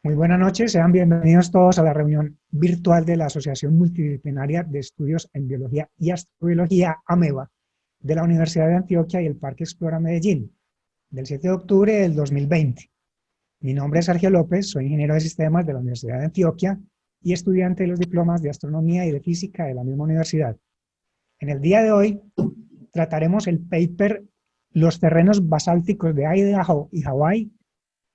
Muy buenas noches, sean bienvenidos todos a la reunión virtual de la Asociación Multidisciplinaria de Estudios en Biología y Astrobiología, AMEBA, de la Universidad de Antioquia y el Parque Explora Medellín, del 7 de octubre del 2020. Mi nombre es Sergio López, soy ingeniero de sistemas de la Universidad de Antioquia y estudiante de los diplomas de Astronomía y de Física de la misma universidad. En el día de hoy trataremos el paper Los terrenos basálticos de Idaho y Hawái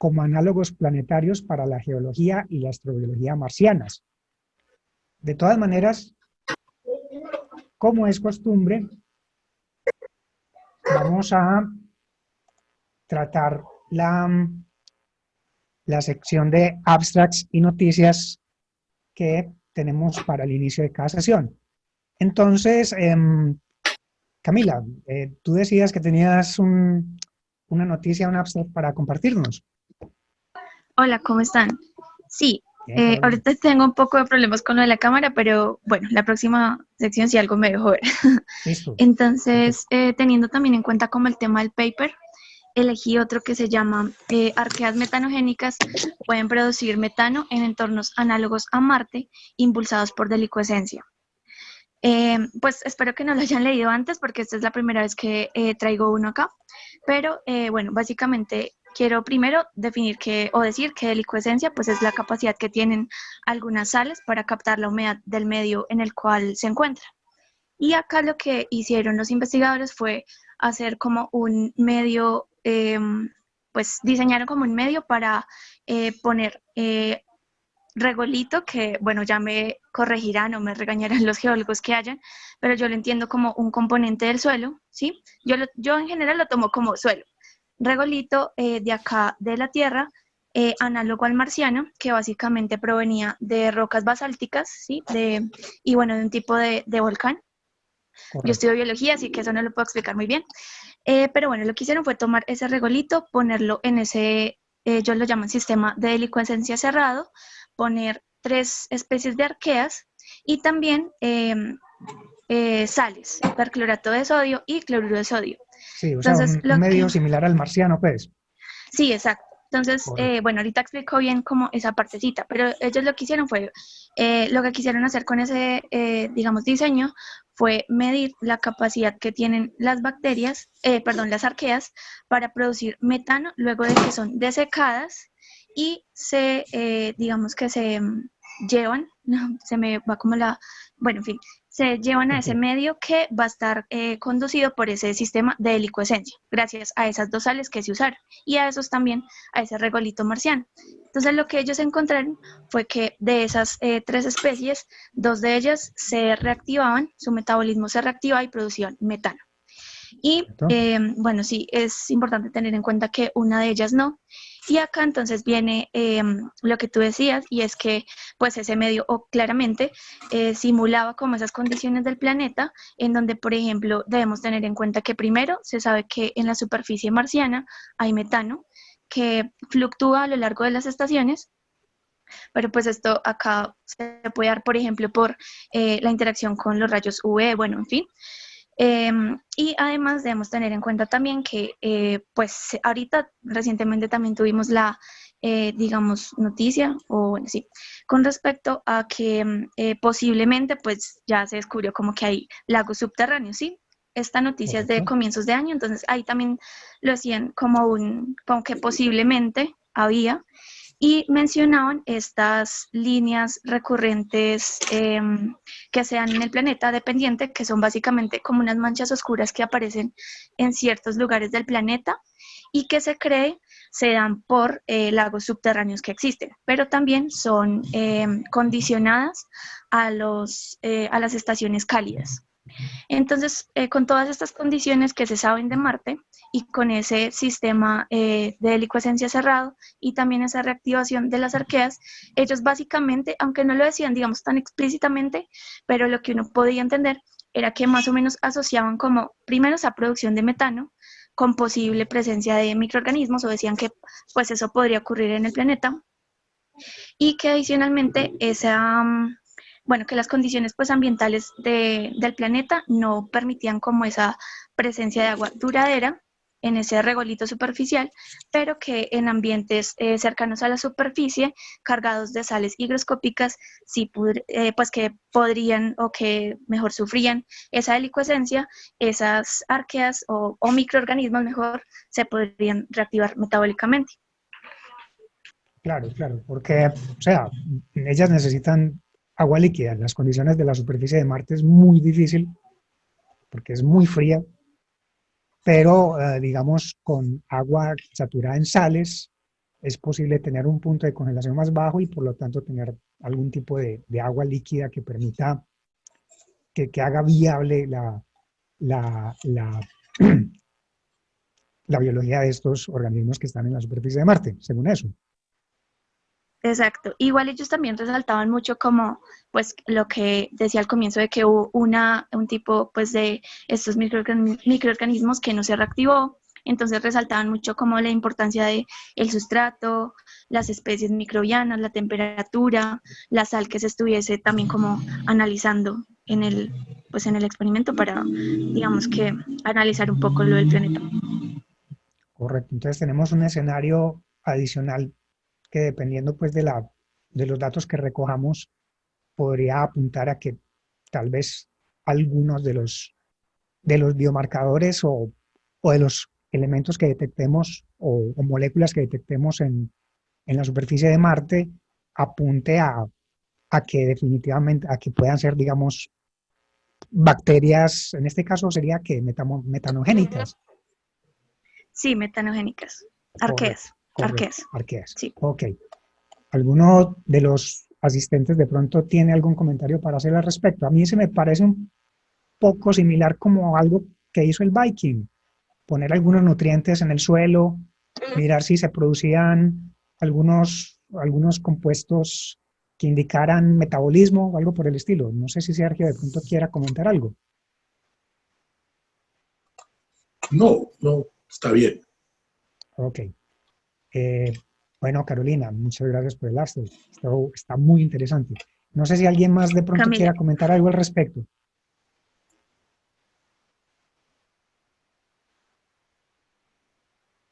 como análogos planetarios para la geología y la astrobiología marcianas. De todas maneras, como es costumbre, vamos a tratar la sección de abstracts y noticias que tenemos para el inicio de cada sesión. Entonces, Camila, tú decías que tenías una noticia, un abstract para compartirnos. Hola, ¿cómo están? Sí, Bien, todo bien. ahorita tengo un poco de problemas con lo de la cámara, pero bueno, la próxima sección si algo me dejo ver. Listo. Entonces, Perfecto. teniendo también en cuenta como el tema del paper, elegí otro que se llama arqueas metanogénicas pueden producir metano en entornos análogos a Marte, impulsados por delicuescencia. Pues espero que no lo hayan leído antes porque esta es la primera vez que traigo uno acá, pero bueno, básicamente quiero primero definir o decir que delicuescencia pues es la capacidad que tienen algunas sales para captar la humedad del medio en el cual se encuentra. Y acá lo que hicieron los investigadores fue hacer como un medio, pues diseñaron como un medio para poner regolito, que bueno, ya me corregirán o me regañarán los geólogos que hayan, pero yo lo entiendo como un componente del suelo, ¿sí? Yo en general lo tomo como suelo. Regolito de acá de la Tierra, análogo al marciano, que básicamente provenía de rocas basálticas, ¿sí? Y bueno, de un tipo de volcán. Yo Correcto. estudio biología, así que eso no lo puedo explicar muy bien. Pero bueno, lo que hicieron fue tomar ese regolito, ponerlo en ese, ellos lo llaman sistema de delicuescencia cerrado, poner 3 especies de arqueas y también sales, perclorato de sodio y cloruro de sodio. Sí, o sea, Entonces, un medio similar al marciano, pues. sí, exacto. Entonces, Correcto. bueno, ahorita explico bien como esa partecita, pero ellos lo que hicieron fue, lo que quisieron hacer con ese, digamos, diseño fue medir la capacidad que tienen las bacterias, perdón, las arqueas, para producir metano luego de que son desecadas y digamos que se llevan, no, se me va como bueno, en fin, se llevan a ese Perfecto. medio que va a estar conducido por ese sistema de delicuescencia, gracias a esas 2 sales que se usaron y a esos también, a ese regolito marciano. Entonces lo que ellos encontraron fue que de esas 3 especies, 2 de ellas se reactivaban, su metabolismo se reactivaba y producían metano. Y Perfecto. bueno, sí, es importante tener en cuenta que una de ellas no. Y acá entonces viene lo que tú decías, y es que pues ese medio claramente simulaba como esas condiciones del planeta, en donde, por ejemplo, debemos tener en cuenta que primero se sabe que en la superficie marciana hay metano, que fluctúa a lo largo de las estaciones, pero pues esto acá se puede dar, por ejemplo, por la interacción con los rayos UV, bueno, en fin. Y además debemos tener en cuenta también que, pues ahorita recientemente también tuvimos la, digamos, noticia, o bueno, sí, con respecto a que posiblemente pues ya se descubrió como que hay lagos subterráneos, ¿sí? Esta noticia es de Correcto. comienzos de año, entonces ahí también lo hacían como que posiblemente había, y mencionaban estas líneas recurrentes que se dan en el planeta dependiente, que son básicamente como unas manchas oscuras que aparecen en ciertos lugares del planeta y que se cree se dan por lagos subterráneos que existen, pero también son condicionadas a las estaciones cálidas. Entonces, con todas estas condiciones que se saben de Marte y con ese sistema de delicuescencia cerrado y también esa reactivación de las arqueas, ellos básicamente, aunque no lo decían, digamos, tan explícitamente, pero lo que uno podía entender era que más o menos asociaban como, primero, esa producción de metano con posible presencia de microorganismos, o decían que pues eso podría ocurrir en el planeta, y que adicionalmente bueno, que las condiciones pues ambientales del planeta no permitían como esa presencia de agua duradera, en ese regolito superficial, pero que en ambientes cercanos a la superficie, cargados de sales higroscópicas, sí, pues que podrían o que mejor sufrían esa delicuescencia, esas arqueas o microorganismos mejor se podrían reactivar metabólicamente. Claro, claro, porque, o sea, ellas necesitan agua líquida. En las condiciones de la superficie de Marte es muy difícil porque es muy fría, pero digamos con agua saturada en sales es posible tener un punto de congelación más bajo y por lo tanto tener algún tipo de agua líquida que permita que haga viable la, la biología de estos organismos que están en la superficie de Marte, según eso. Exacto. Igual ellos también resaltaban mucho como, pues, lo que decía al comienzo de que hubo un tipo, pues, de estos microorganismos que no se reactivó. Entonces resaltaban mucho como la importancia de el sustrato, las especies microbianas, la temperatura, la sal que se estuviese también como analizando pues, en el experimento para, digamos que, analizar un poco lo del planeta. Correcto. Entonces tenemos un escenario adicional que dependiendo pues de los datos que recojamos podría apuntar a que tal vez algunos de los biomarcadores o de los elementos que detectemos o moléculas que detectemos en la superficie de Marte apunte a que definitivamente, a que puedan ser, digamos, bacterias, en este caso sería que metanogénicas. Sí, metanogénicas. Correcto, Arqueas. correcto, Arqueas. arqueas. Sí. Ok. ¿Alguno de los asistentes de pronto tiene algún comentario para hacer al respecto? A mí se me parece un poco similar como algo que hizo el Viking, poner algunos nutrientes en el suelo, mirar si se producían algunos compuestos que indicaran metabolismo o algo por el estilo. No sé si Sergio de pronto quiera comentar algo. No, no, está bien. Ok. Bueno, Carolina, muchas gracias por el astro. Esto está muy interesante. No sé si alguien más de pronto Camila. quiera comentar algo al respecto.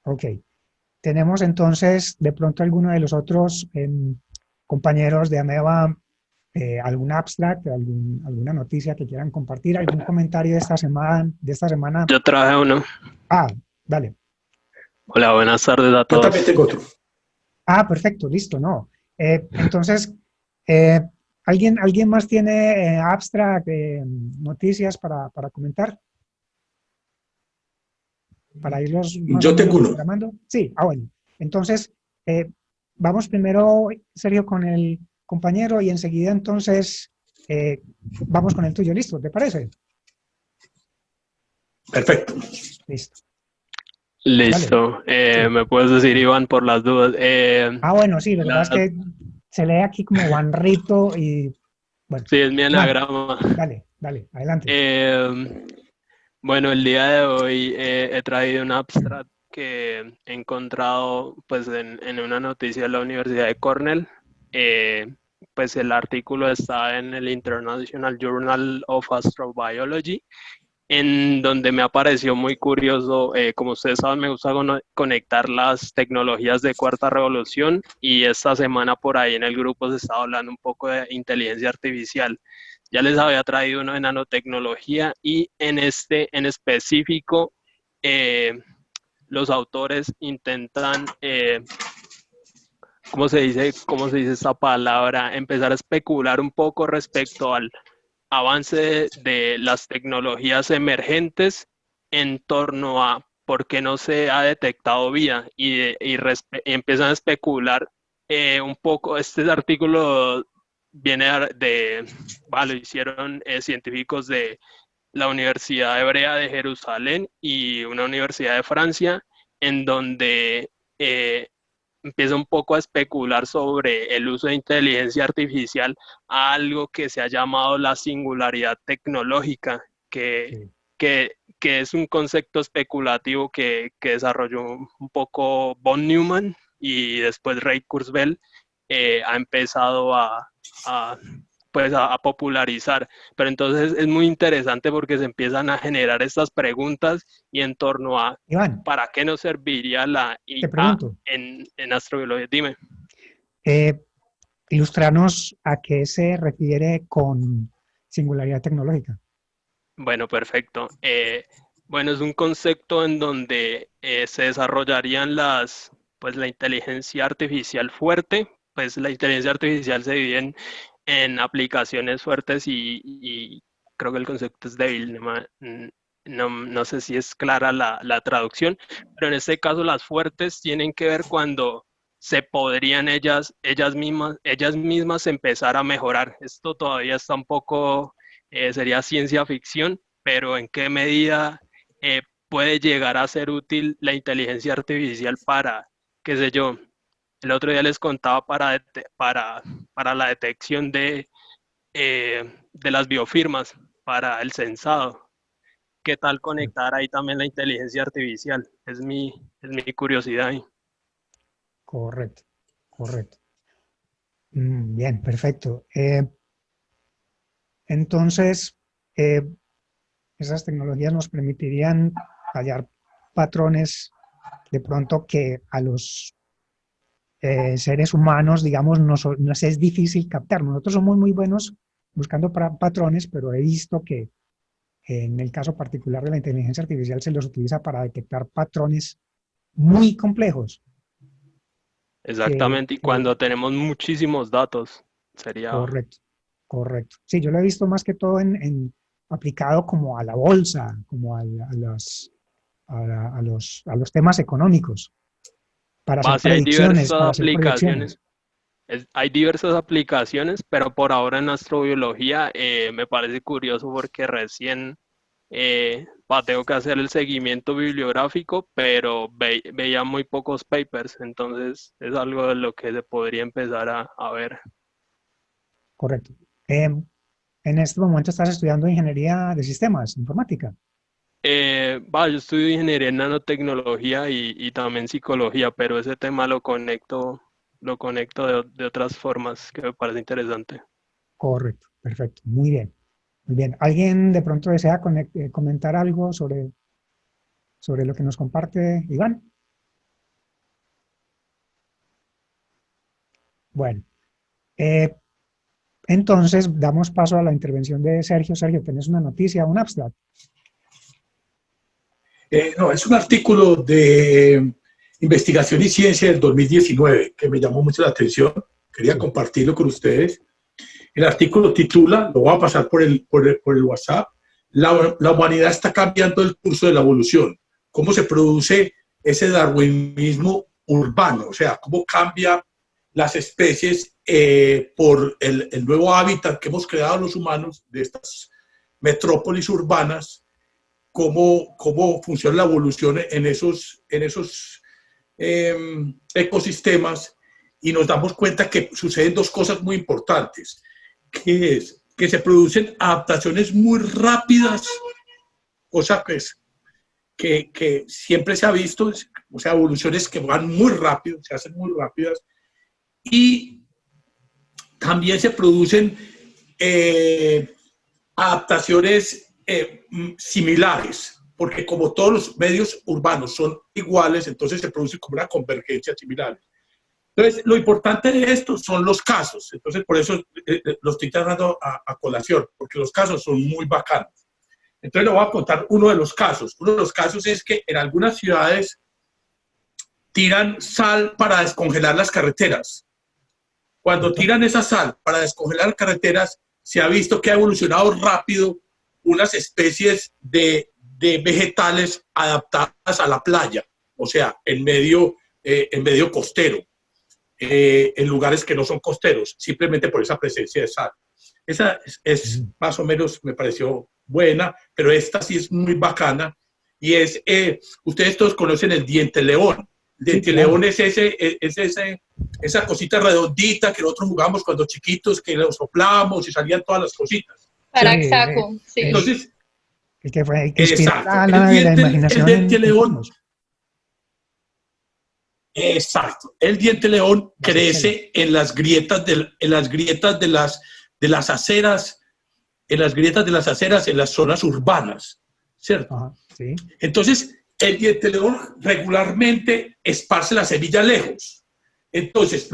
Ok. Tenemos entonces de pronto alguno de los otros compañeros de Ameba, algún abstract, alguna noticia que quieran compartir, algún comentario de esta semana, Yo traje uno. Ah, dale. Hola, buenas tardes a Yo todos. también tengo otro. Ah, perfecto, listo, no. Entonces, ¿alguien más tiene abstract, noticias para comentar? Para irlos más o Yo tengo menos uno. programando. Sí, bueno. Entonces, vamos primero, Sergio, con el compañero y enseguida entonces vamos con el tuyo. ¿Listo? ¿Te parece? Perfecto. Listo. Listo. Sí. ¿Me puedes decir, Iván, por las dudas? Bueno, sí, lo que pasa es que se lee aquí como Juanrito y bueno. Sí, es mi Iván, anagrama. dale, adelante. Bueno, el día de hoy he traído un abstract que he encontrado pues, en una noticia de la Universidad de Cornell. Pues el artículo está en el International Journal of Astrobiology, en donde me pareció muy curioso. Como ustedes saben, me gusta conectar las tecnologías de cuarta revolución, y esta semana por ahí en el grupo se estaba hablando un poco de inteligencia artificial. Ya les había traído uno de nanotecnología, y en este en específico los autores intentan, ¿cómo se dice esta palabra? Empezar a especular un poco respecto al avance de las tecnologías emergentes en torno a por qué no se ha detectado vida, y empiezan a especular un poco. Este artículo viene lo hicieron científicos de la Universidad Hebrea de Jerusalén y una universidad de Francia, en donde eh, empieza un poco a especular sobre el uso de inteligencia artificial a algo que se ha llamado la singularidad tecnológica, Sí. que es un concepto especulativo que desarrolló un poco von Neumann, y después Ray Kurzweil ha empezado a pues a popularizar. Pero entonces es muy interesante porque se empiezan a generar estas preguntas y en torno a Iván, ¿para qué nos serviría la te IA pregunto, en astrobiología? Dime. ilustrarnos a qué se refiere con singularidad tecnológica. Bueno, perfecto. Bueno, es un concepto en donde se desarrollarían pues la inteligencia artificial fuerte. Pues la inteligencia artificial se divide en aplicaciones fuertes y creo que el concepto es débil. No sé si es clara la traducción, pero en este caso las fuertes tienen que ver cuando se podrían ellas mismas empezar a mejorar. Esto todavía está un poco, sería ciencia ficción, pero ¿en qué medida puede llegar a ser útil la inteligencia artificial para, qué sé yo? El otro día les contaba para la detección de las biofirmas, para el censado. ¿Qué tal conectar ahí también la inteligencia artificial? Es mi curiosidad ahí. Correcto, correcto. Bien, perfecto. Entonces, esas tecnologías nos permitirían hallar patrones de pronto que a los seres humanos, digamos, nos es difícil captar. Nosotros somos muy buenos buscando patrones, pero he visto que en el caso particular de la inteligencia artificial se los utiliza para detectar patrones muy complejos. Exactamente, y cuando tenemos muchísimos datos, sería... Correcto, correcto. Sí, yo lo he visto más que todo aplicado como a la bolsa, como a los temas económicos, para hacer Sí, hay predicciones, diversas para hacer proyecciones. aplicaciones. Hay diversas aplicaciones, pero por ahora en astrobiología me parece curioso porque recién tengo que hacer el seguimiento bibliográfico, pero veía muy pocos papers, entonces es algo de lo que se podría empezar a ver. Correcto. En este momento estás estudiando ingeniería de sistemas, informática. Yo estudio ingeniería en nanotecnología y también psicología, pero ese tema lo conecto de otras formas que me parece interesante. Correcto, perfecto, muy bien. Muy bien. ¿Alguien de pronto desea comentar algo sobre lo que nos comparte Iván? Bueno, eh, entonces damos paso a la intervención de Sergio. Sergio, ¿tenés una noticia, un abstract? No, es un artículo de investigación y ciencia del 2019 que me llamó mucho la atención. Quería Sí. compartirlo con ustedes. El artículo titula, lo voy a pasar por el WhatsApp, la humanidad está cambiando el curso de la evolución. ¿Cómo se produce ese darwinismo urbano? O sea, ¿cómo cambia las especies por el nuevo hábitat que hemos creado los humanos de estas metrópolis urbanas? ¿Cómo funciona la evolución en esos ecosistemas? Y nos damos cuenta que suceden dos cosas muy importantes, que es que se producen adaptaciones muy rápidas, cosa que siempre se ha visto, o sea, evoluciones que van muy rápido, se hacen muy rápidas, y también se producen adaptaciones similares, porque como todos los medios urbanos son iguales, entonces se produce como una convergencia similar. Entonces, lo importante de esto son los casos. Entonces, por eso lo estoy tratando a colación, porque los casos son muy bacanos. Entonces, le voy a contar uno de los casos. Uno de los casos es que en algunas ciudades tiran sal para descongelar las carreteras. Cuando tiran esa sal para descongelar carreteras, se ha visto que ha evolucionado rápido unas especies de vegetales adaptadas a la playa, o sea, en medio costero. En lugares que no son costeros, simplemente por esa presencia de sal. Esa es más o menos, me pareció buena, pero esta sí es muy bacana, y es, ustedes todos conocen el diente león. El diente león es esa cosita redondita que nosotros jugamos cuando chiquitos, que lo soplamos y salían todas las cositas. Paraxaco, sí. Entonces, el que inspiró exacto, la imaginación el diente león. Cosmos. Exacto. El diente león crece en las grietas de de las aceras, en las grietas de las aceras en las zonas urbanas, ¿cierto? Ajá, sí. Entonces, el diente león regularmente esparce la semilla lejos. Entonces,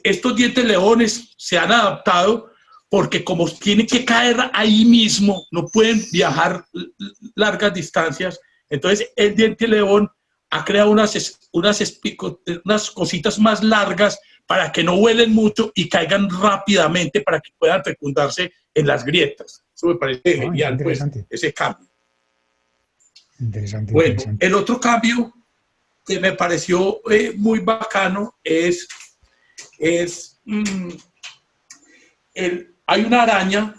estos dientes leones se han adaptado porque como tienen que caer ahí mismo, no pueden viajar largas distancias. Entonces, el diente león ha creado unas cositas más largas para que no vuelen mucho y caigan rápidamente para que puedan fecundarse en las grietas. Eso me parece genial, pues, ese cambio. Interesante, bueno, interesante. el otro cambio que me pareció muy bacano es hay una araña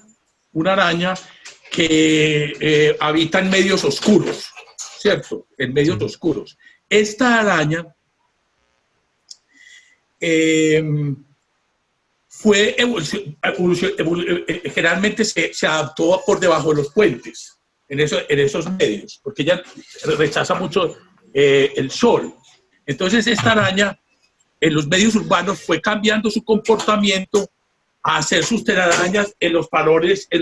que habita en medios oscuros, ¿cierto? En medios oscuros. Esta araña generalmente se adaptó por debajo de los puentes, en esos medios, porque ella rechaza mucho el sol. Entonces esta araña en los medios urbanos fue cambiando su comportamiento a hacer sus telarañas en los faroles de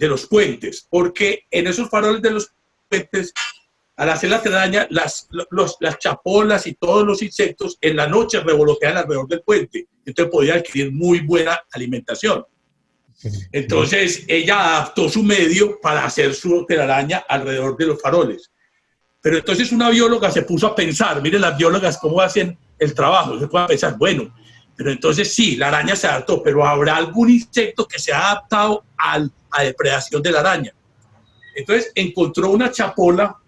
los puentes, porque en esos faroles de los puentes, al hacer la telaraña, las chapolas y todos los insectos en la noche revolotean alrededor del puente, entonces podía adquirir muy buena alimentación. Entonces ella adaptó su medio para hacer su telaraña alrededor de los faroles. Pero entonces una bióloga se puso a pensar, miren las biólogas cómo hacen el trabajo, se puede pensar, bueno, pero entonces sí, la araña se adaptó, pero ¿habrá algún insecto que se ha adaptado a depredación de la araña? Entonces encontró una chapola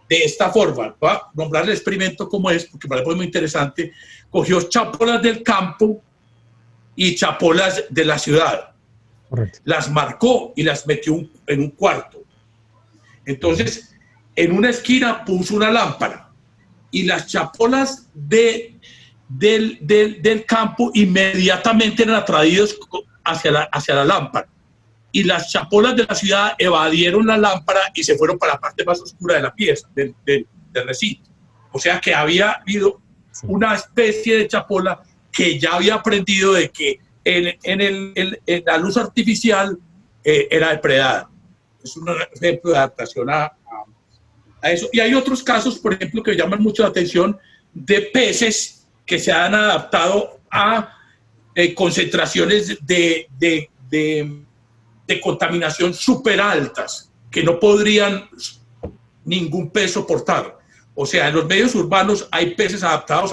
de esta forma. Voy a nombrar el experimento como es, porque me parece muy interesante. Cogió chapolas del campo y chapolas de la ciudad. Correcto. Las marcó y las metió en un cuarto. Entonces, en una esquina puso una lámpara y las chapolas del campo inmediatamente eran atraídas hacia la lámpara. Y las chapolas de la ciudad evadieron la lámpara y se fueron para la parte más oscura de la pieza, del recinto. O sea que había habido una especie de chapola que ya había aprendido de que en la luz artificial era depredada. Es un ejemplo de adaptación a eso. Y hay otros casos, por ejemplo, que llaman mucho la atención de peces que se han adaptado a concentraciones de contaminación súper altas que no podrían ningún pez soportar. O sea, en los medios urbanos hay peces adaptados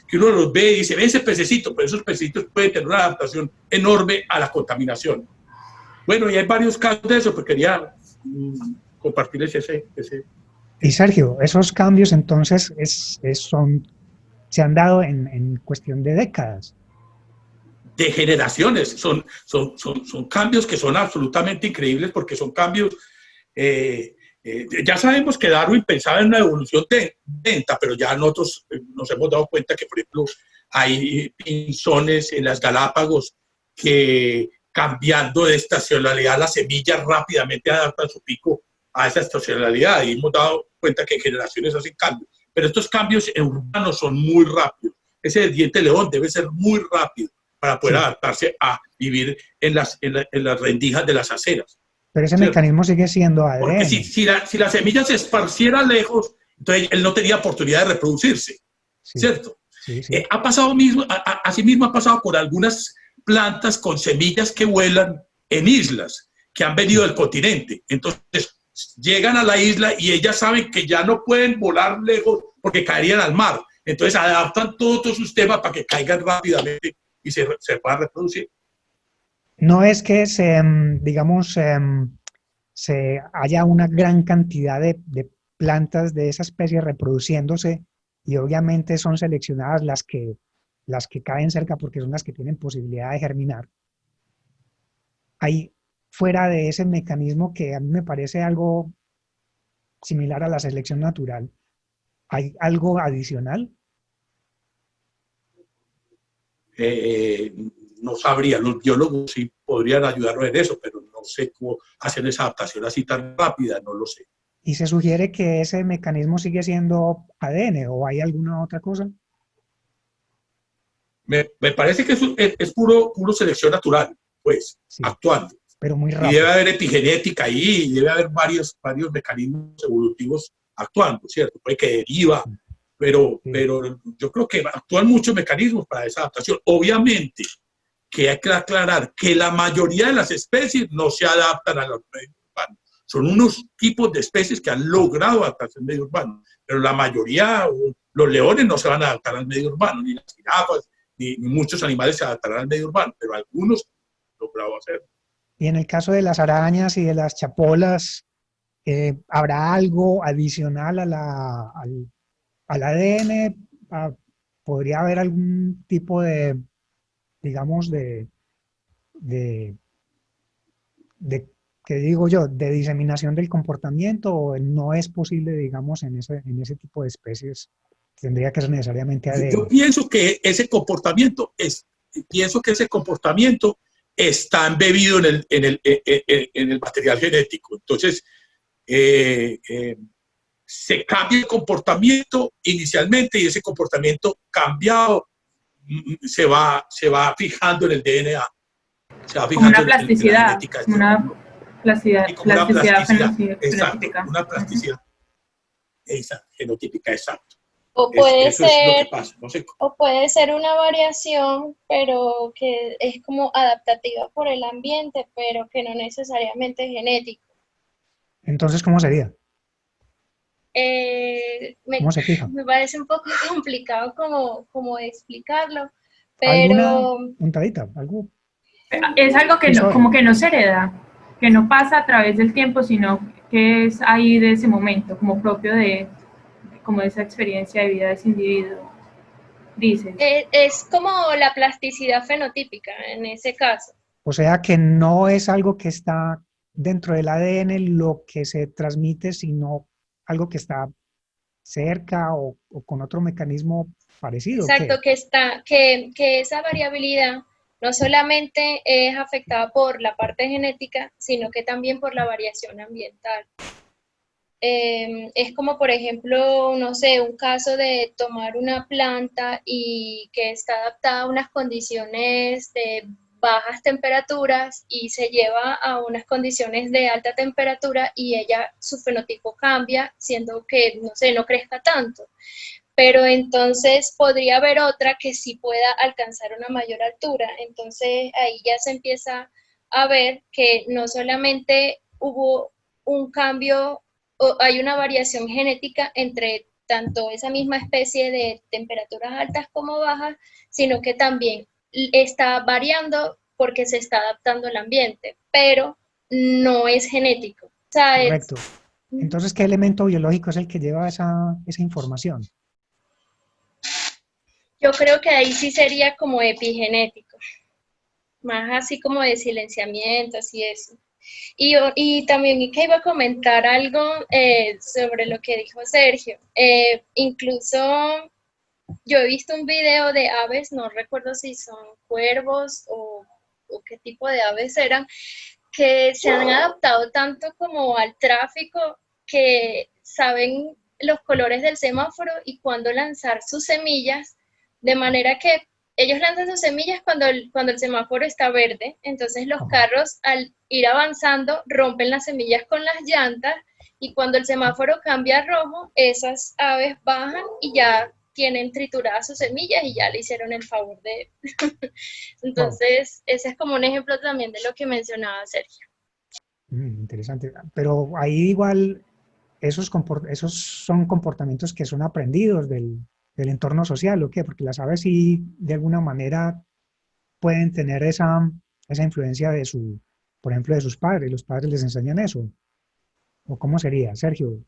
que uno los ve y dice, ve ese pececito, pero esos pececitos pueden tener una adaptación enorme a la contaminación. Bueno, y hay varios casos de eso, pero quería compartirles ese. Y Sergio, esos cambios entonces se han dado en cuestión de décadas. De generaciones, son cambios que son absolutamente increíbles porque son cambios, ya sabemos que Darwin pensaba en una evolución lenta, pero ya nosotros nos hemos dado cuenta que, por ejemplo, hay pinzones en las Galápagos que cambiando de estacionalidad las semillas rápidamente adaptan su pico a esa estacionalidad y hemos dado cuenta que en generaciones hacen cambios, pero estos cambios urbanos son muy rápidos. Ese del diente león debe ser muy rápido para poder adaptarse a vivir en las rendijas de las aceras. Pero ese mecanismo sigue siendo ADN. Porque si la semilla se esparciera lejos, entonces él no tenía oportunidad de reproducirse, ¿cierto? Sí. Asimismo ha pasado con algunas plantas con semillas que vuelan en islas, que han venido del continente. Entonces llegan a la isla y ellas saben que ya no pueden volar lejos porque caerían al mar. Entonces adaptan todo su sistema para que caigan rápidamente y se pueda reproducir. No es que haya una gran cantidad de plantas de esa especie reproduciéndose y obviamente son seleccionadas las que caen cerca porque son las que tienen posibilidad de germinar. Hay fuera de ese mecanismo que a mí me parece algo similar a la selección natural, ¿hay algo adicional? No sabría, los biólogos sí podrían ayudarnos en eso, pero no sé cómo hacen esa adaptación así tan rápida, no lo sé. ¿Y se sugiere que ese mecanismo sigue siendo ADN o hay alguna otra cosa? Me parece que es puro selección natural, pues, Sí, actuando. pero muy Y rápido. debe haber epigenética ahí, y debe haber varios mecanismos evolutivos actuando, ¿cierto? Puede que deriva, pero yo creo que actúan muchos mecanismos para esa adaptación. Obviamente que hay que aclarar que la mayoría de las especies no se adaptan a los medios urbanos. Son unos tipos de especies que han logrado adaptarse al medio urbano, pero la mayoría, los leones no se van a adaptar al medio urbano, ni las jirafas, ni muchos animales se adaptarán al medio urbano, pero algunos han logrado hacerlo. Y en el caso de las arañas y de las chapolas, ¿habrá algo adicional al ADN? ¿Podría haber algún tipo de, digamos, de, ¿qué digo yo?, de diseminación del comportamiento, o no es posible, digamos, en ese tipo de especies? Tendría que ser necesariamente Yo ADN. pienso que ese comportamiento está embebido en el material genético. Entonces, se cambia el comportamiento inicialmente, y ese comportamiento cambiado se va fijando en el DNA, se va Como fijando una plasticidad, en la genética. una plasticidad, Como una plasticidad, exacto, fenotípica. una plasticidad genotípica, exacto. O puede Eso es lo que ser, pasa. No sé. o puede ser una variación, pero que es como adaptativa por el ambiente, pero que no necesariamente es genético. Entonces, ¿cómo sería? ¿Cómo se fija? Me parece un poco complicado como explicarlo, ¿Alguna pero puntadita? ¿Algo? Es algo que no, como que no se hereda, que no pasa a través del tiempo, sino que es ahí de ese momento, como propio de como esa experiencia de vida de ese individuo, dices. es como la plasticidad fenotípica en ese caso. O sea que no es algo que está dentro del ADN lo que se transmite, sino algo que está cerca o con otro mecanismo parecido. Exacto, que esa variabilidad no solamente es afectada por la parte genética, sino que también por la variación ambiental. Es como, por ejemplo, no sé, un caso de tomar una planta y que está adaptada a unas condiciones de bajas temperaturas y se lleva a unas condiciones de alta temperatura, y su fenotipo cambia, siendo que, no sé, no crezca tanto. Pero entonces podría haber otra que sí pueda alcanzar una mayor altura. Entonces ahí ya se empieza a ver que no solamente hubo un cambio, o hay una variación genética entre tanto esa misma especie de temperaturas altas como bajas, sino que también está variando porque se está adaptando al ambiente, pero no es genético. O sea, correcto. Entonces, ¿qué elemento biológico es el que lleva esa información? Yo creo que ahí sí sería como epigenético, más así como de silenciamiento, así eso. Y también que iba a comentar algo sobre lo que dijo Sergio. Incluso yo he visto un video de aves, no recuerdo si son cuervos o qué tipo de aves eran, que se han adaptado tanto como al tráfico, que saben los colores del semáforo y cuándo lanzar sus semillas, de manera que ellos lanzan sus semillas cuando el semáforo está verde. Entonces los carros, al ir avanzando, rompen las semillas con las llantas, y cuando el semáforo cambia a rojo, esas aves bajan y ya tienen trituradas sus semillas y ya le hicieron el favor de... Entonces, ese es como un ejemplo también de lo que mencionaba Sergio. Interesante. Pero ahí igual esos son comportamientos que son aprendidos del entorno social, ¿o qué? Porque las aves sí, de alguna manera, pueden tener esa influencia por ejemplo, de sus padres. Los padres les enseñan eso. ¿O cómo sería? Sergio,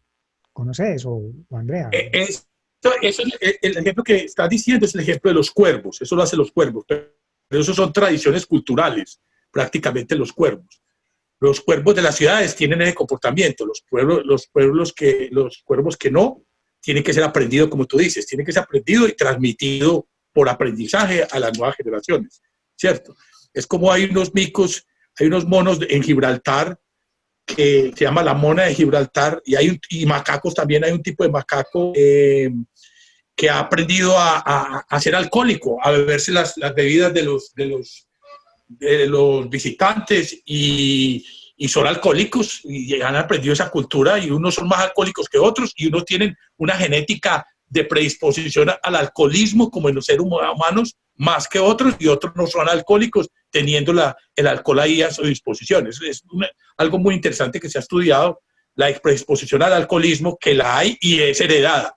¿conoces? ¿O Andrea? El ejemplo que estás diciendo es el ejemplo de los cuervos. Eso lo hacen los cuervos. Pero eso son tradiciones culturales, prácticamente los cuervos. Los cuervos de las ciudades tienen ese comportamiento. Los cuervos que no, tienen que ser aprendidos, como tú dices, tienen que ser aprendido y transmitido por aprendizaje a las nuevas generaciones, ¿cierto? Es como hay unos micos, hay unos monos en Gibraltar que se llama la mona de Gibraltar, y macacos también. Hay un tipo de macaco que ha aprendido a ser alcohólico, a beberse las bebidas de los visitantes y son alcohólicos y han aprendido esa cultura y unos son más alcohólicos que otros y unos tienen una genética de predisposición al alcoholismo como en los seres humanos más que otros y otros no son alcohólicos teniendo el alcohol ahí a su disposición. Es algo muy interesante que se ha estudiado, la predisposición al alcoholismo que la hay y es heredada.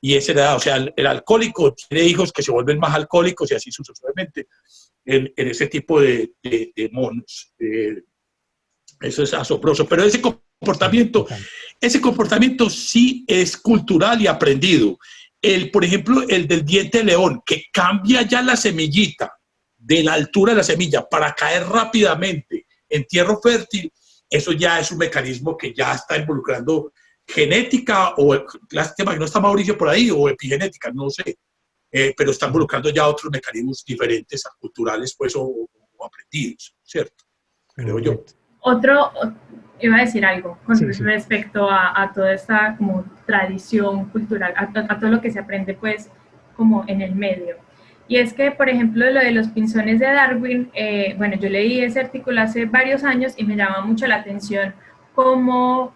Y es heredada, o sea, el alcohólico tiene hijos que se vuelven más alcohólicos y así sucesivamente en ese tipo de monos. Eso es asombroso, pero ese comportamiento sí es cultural y aprendido. Por ejemplo, el del diente de león, que cambia ya la semillita de la altura de la semilla para caer rápidamente en tierra fértil, eso ya es un mecanismo que ya está involucrando genética o, lástima que no está Mauricio por ahí, o epigenética, no sé, pero está involucrando ya otros mecanismos diferentes, culturales pues, o aprendidos, ¿cierto? Creo yo. Iba a decir algo con respecto a toda esta como tradición cultural, a todo lo que se aprende pues como en el medio. Y es que, por ejemplo, lo de los pinzones de Darwin, bueno, yo leí ese artículo hace varios años y me llama mucho la atención cómo,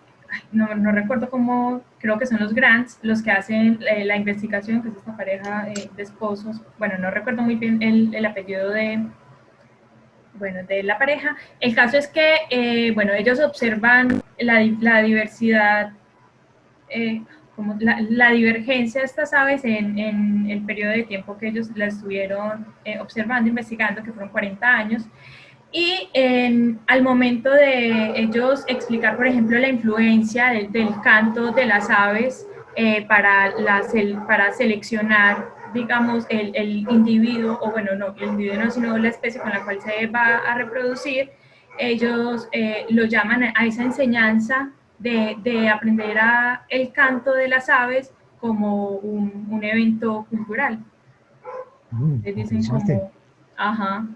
no recuerdo cómo, creo que son los Grants los que hacen la investigación, que es esta pareja de esposos, bueno, no recuerdo muy bien el apellido de la pareja. El caso es que, bueno, ellos observan la diversidad, como la divergencia de estas aves en el periodo de tiempo que ellos la estuvieron observando, investigando, que fueron 40 años. Y al momento de ellos explicar, por ejemplo, la influencia del canto de las aves para seleccionar, digamos, el individuo, o bueno, no, el individuo no, sino la especie con la cual se va a reproducir, ellos lo llaman a esa enseñanza de aprender el canto de las aves como un evento cultural. Les dicen como,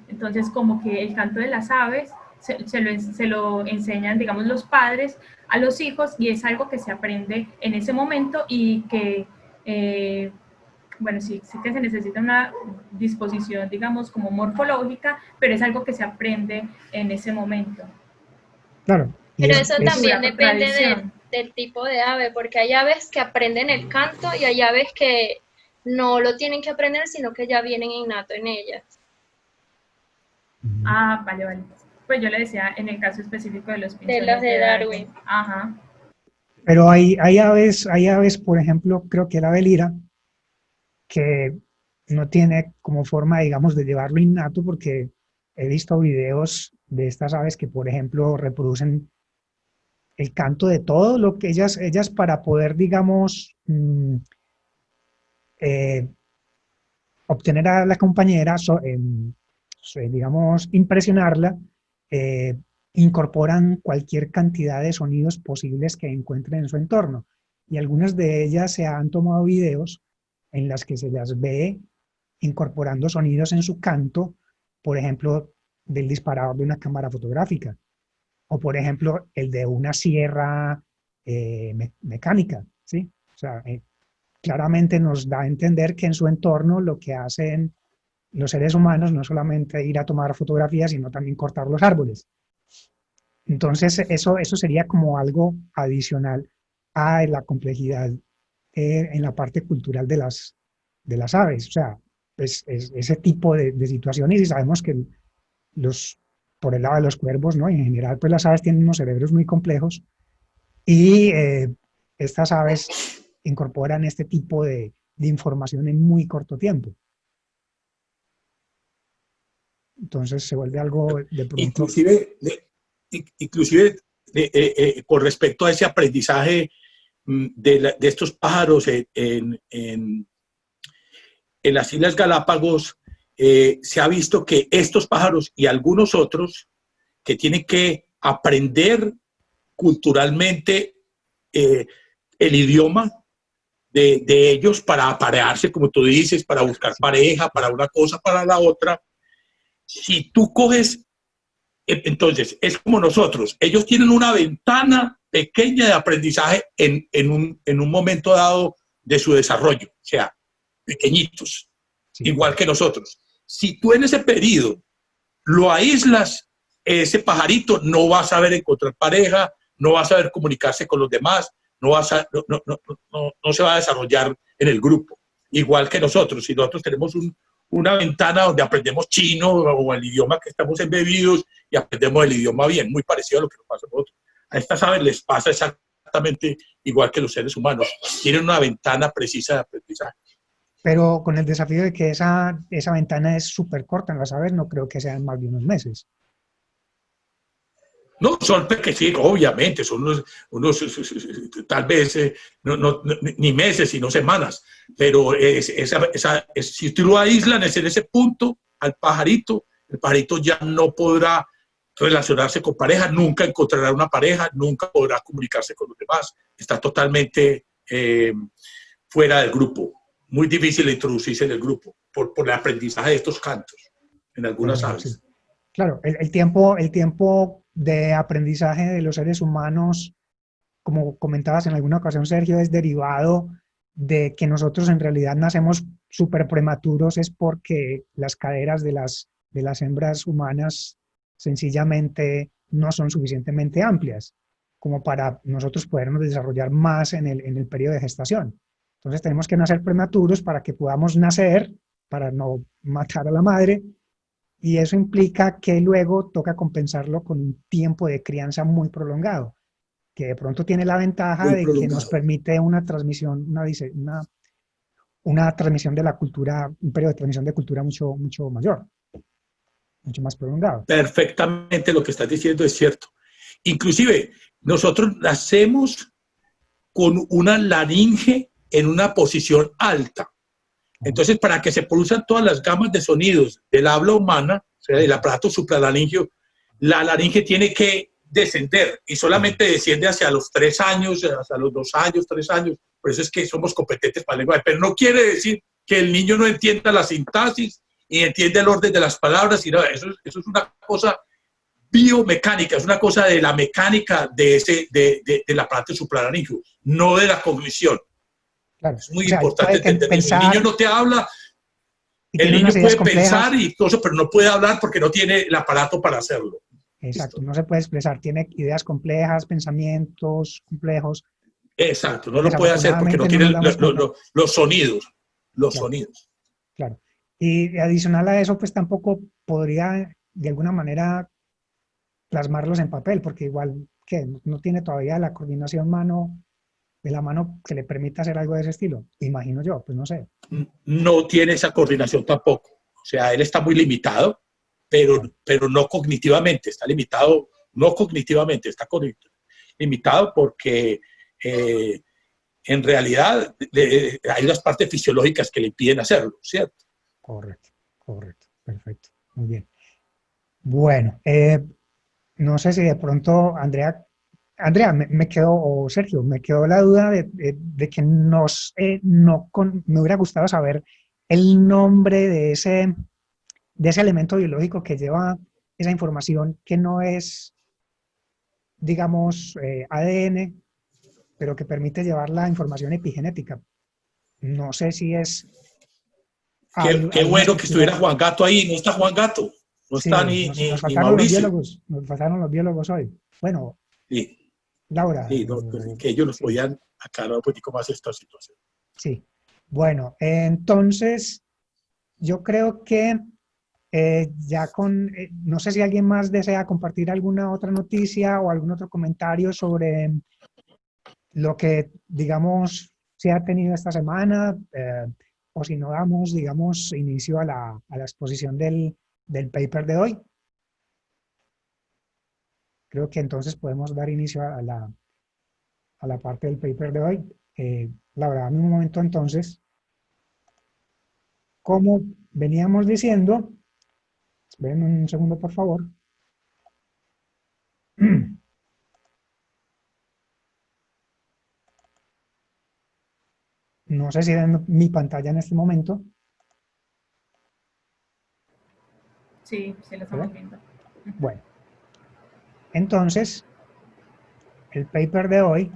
entonces como que el canto de las aves se lo enseñan, digamos, los padres a los hijos y es algo que se aprende en ese momento y que, bueno, sí que se necesita una disposición, digamos, como morfológica, pero es algo que se aprende en ese momento. Claro. Pero eso también depende del tipo de ave, porque hay aves que aprenden el canto y hay aves que no lo tienen que aprender, sino que ya vienen innato en ellas. Ah, vale. Pues yo le decía en el caso específico de los pinzones. De los de Darwin. Ajá. Pero hay aves, por ejemplo, creo que la ave lira, que no tiene como forma, digamos, de llevarlo innato, porque he visto videos de estas aves que, por ejemplo, reproducen el canto de todo lo que ellas para poder, digamos, obtener a la compañera, digamos, impresionarla, incorporan cualquier cantidad de sonidos posibles que encuentren en su entorno. Y algunas de ellas se han tomado videos en las que se las ve incorporando sonidos en su canto, por ejemplo, del disparador de una cámara fotográfica, o por ejemplo, el de una sierra mecánica, ¿sí? O sea, claramente nos da a entender que en su entorno lo que hacen los seres humanos no es solamente ir a tomar fotografías, sino también cortar los árboles. Entonces, eso sería como algo adicional a la complejidad en la parte cultural de las aves. O sea, pues, ese tipo de situaciones, y sabemos que por el lado de los cuervos, ¿no? En general, pues las aves tienen unos cerebros muy complejos y estas aves incorporan este tipo de información en muy corto tiempo. Entonces se vuelve algo de pronto... Inclusive con respecto a ese aprendizaje de estos pájaros en las Islas Galápagos, se ha visto que estos pájaros y algunos otros que tienen que aprender culturalmente el idioma de ellos para aparearse, como tú dices, para buscar pareja, para una cosa, para la otra. Si tú coges, entonces es como nosotros, ellos tienen una ventana pequeña de aprendizaje en un momento dado de su desarrollo. O sea, pequeñitos, Sí. igual que nosotros. Si tú en ese periodo lo aíslas, ese pajarito no va a saber encontrar pareja, no va a saber comunicarse con los demás, no se va a desarrollar en el grupo, igual que nosotros. Si nosotros tenemos una ventana donde aprendemos chino o el idioma que estamos embebidos y aprendemos el idioma bien, muy parecido a lo que nos pasa a nosotros. A estas aves les pasa exactamente igual que los seres humanos, tienen una ventana precisa de aprendizaje. Pero con el desafío de que esa ventana es súper corta en las aves, no creo que sean más de unos meses. No, son pequeños, obviamente, son unos tal vez, ni meses, sino semanas, pero si tú lo aíslas en ese punto al pajarito, el pajarito ya no podrá relacionarse con pareja, nunca encontrará una pareja, nunca podrá comunicarse con los demás, está totalmente fuera del grupo, muy difícil de introducirse en el grupo por el aprendizaje de estos cantos en algunas aves. Sí. Claro, el tiempo de aprendizaje de los seres humanos, como comentabas en alguna ocasión, Sergio, es derivado de que nosotros en realidad nacemos súper prematuros, es porque las caderas de las hembras humanas sencillamente no son suficientemente amplias como para nosotros podernos desarrollar más en el periodo de gestación. Entonces tenemos que nacer prematuros para que podamos nacer, para no matar a la madre, y eso implica que luego toca compensarlo con un tiempo de crianza muy prolongado, que de pronto tiene la ventaja de que nos permite una transmisión, una transmisión de la cultura, un periodo de transmisión de cultura mucho mayor, mucho más prolongado. Perfectamente lo que estás diciendo es cierto. Inclusive, nosotros nacemos con una laringe en una posición alta. Entonces, para que se produzcan todas las gamas de sonidos del habla humana, o sea, del aparato supralaringeo, la laringe tiene que descender y solamente desciende hacia los 3 años, hacia los 2 años, 3 años. Por eso es que somos competentes para el lenguaje. Pero no quiere decir que el niño no entienda la sintaxis y entiende el orden de las palabras. Y no, eso es una cosa biomecánica, es una cosa de la mecánica del aparato supralaringeo, no de la cognición. Claro. Es muy importante entender. Pensar, el niño no te habla, el niño puede pensar y todo eso, pero no puede hablar porque no tiene el aparato para hacerlo. Exacto, no se puede expresar, tiene ideas complejas, pensamientos complejos. Exacto, no lo puede hacer porque no tiene los sonidos. Los sonidos. Claro. Y adicional a eso, pues tampoco podría de alguna manera plasmarlos en papel, porque igual que no tiene todavía la coordinación de la mano que le permita hacer algo de ese estilo, imagino yo, pues no sé. No tiene esa coordinación tampoco. O sea, él está muy limitado, pero no cognitivamente, está limitado, no cognitivamente, está limitado porque en realidad hay unas partes fisiológicas que le impiden hacerlo, ¿cierto? Correcto, perfecto, muy bien. Bueno, no sé si de pronto Andrea, me quedó, o Sergio, me quedó la duda de que me hubiera gustado saber el nombre de ese elemento biológico que lleva esa información que no es, digamos, ADN, pero que permite llevar la información epigenética. No sé si es... Qué bueno que estuviera Juan Gato ahí. No está Juan Gato. No está ni Mauricio. Nos faltaron los biólogos hoy. Bueno, sí. Laura. Sí, que ellos nos podían aclarar un poquito más esta situación. Sí. Bueno, entonces yo creo que ya no sé si alguien más desea compartir alguna otra noticia o algún otro comentario sobre lo que, digamos, se ha tenido esta semana, o si no damos, digamos, inicio a la exposición del paper de hoy. Creo que entonces podemos dar inicio a la parte del paper de hoy. Laura, dame un momento entonces. Como veníamos diciendo, esperen un segundo por favor. No sé si ven mi pantalla en este momento. Sí, la estamos viendo. Bueno, entonces, el paper de hoy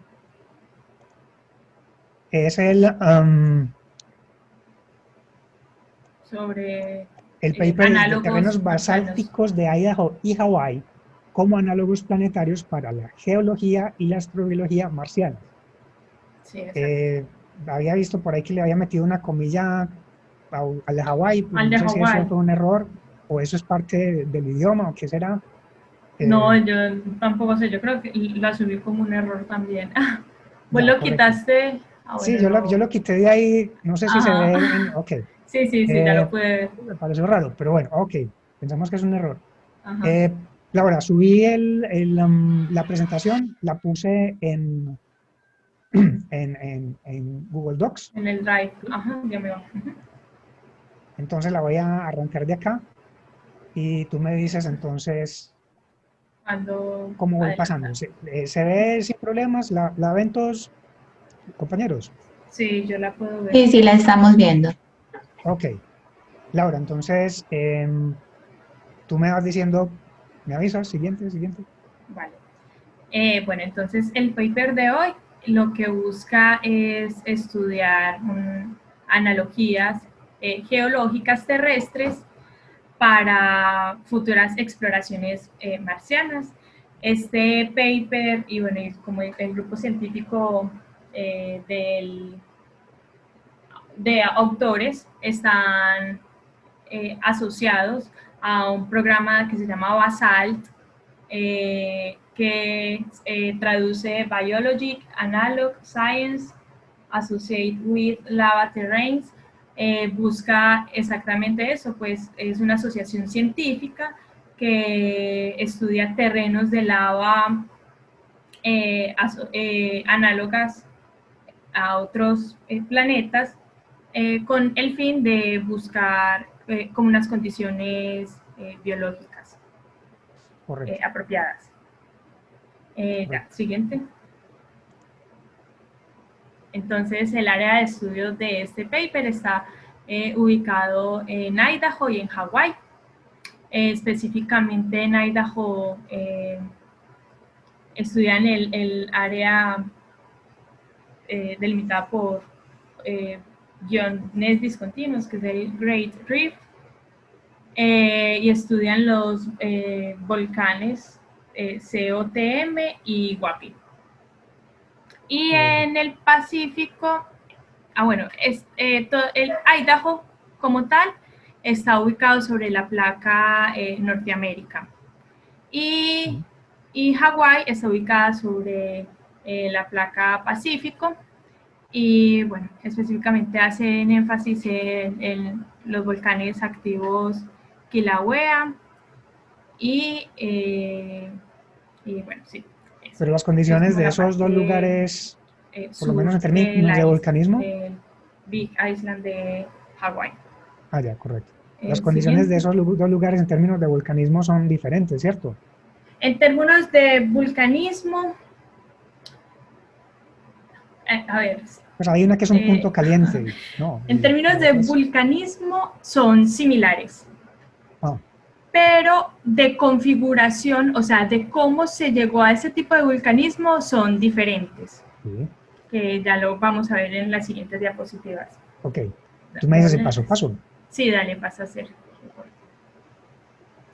es sobre el paper es de análogos terrenos marcianos. basálticos de Idaho y Hawái como análogos planetarios para la geología y la astrobiología marciana. Sí, exacto. Había visto por ahí que le había metido una comilla al de Hawái, pero Al de no sé si Hawái. eso fue un error o eso es parte del idioma o qué será. No, yo tampoco sé, yo creo que la asumí como un error también. Vos Ya, lo correcto. quitaste. Sí, Bueno, no. yo lo quité de ahí, no sé si se Ajá. ve en... Ok. Sí, sí, sí, ya lo pude ver. Me pareció raro, pero bueno, ok, pensamos que es un error. Ajá. Laura, subí la presentación, la puse en Google Docs, En el Drive. Ajá, ya me va. Ujú. entonces la voy a arrancar de acá y tú me dices entonces Cuando cómo voy pasando. adelanta. ¿Se ve sin problemas? ¿La ven todos, compañeros? Sí, yo la puedo ver. Sí, sí, la estamos viendo. Ok, Laura, entonces tú me vas diciendo, ¿me avisas? Siguiente, siguiente. Vale. Bueno, entonces el paper de hoy lo que busca es estudiar analogías geológicas terrestres para futuras exploraciones marcianas. Este paper, y bueno, como el grupo científico de autores están asociados a un programa que se llama BASALT, que traduce Biologic Analog Science Associated with Lava Terrains. Busca exactamente eso, pues es una asociación científica que estudia terrenos de lava análogas a otros planetas con el fin de buscar como unas condiciones biológicas Correcto. apropiadas. Ya, siguiente. Entonces, el área de estudio de este paper está ubicado en Idaho y en Hawái. Específicamente en Idaho estudian el área delimitada por iones discontinuos, que es el Great Rift, y estudian los volcanes COTM y Guapi. Y en el Pacífico, bueno, el Idaho como tal está ubicado sobre la placa Norteamérica. Y Hawái está ubicada sobre la placa Pacífico. Y bueno, específicamente hacen énfasis en los volcanes activos Kilauea y bueno, sí. Pero las condiciones de esos dos lugares, por lo menos en términos de volcanismo. Big Island de Hawái. Ah, ya, correcto. Las condiciones de esos dos lugares en términos de volcanismo son diferentes, ¿cierto? En términos de volcanismo, a ver. Pues hay una que es un punto caliente, ¿no? En términos de volcanismo son similares. Ah. Pero de configuración, o sea, de cómo se llegó a ese tipo de volcanismo son diferentes. Sí. Que ya lo vamos a ver en las siguientes diapositivas. Ok. ¿Tú me dices el paso a paso? Sí, dale, pasa a hacer.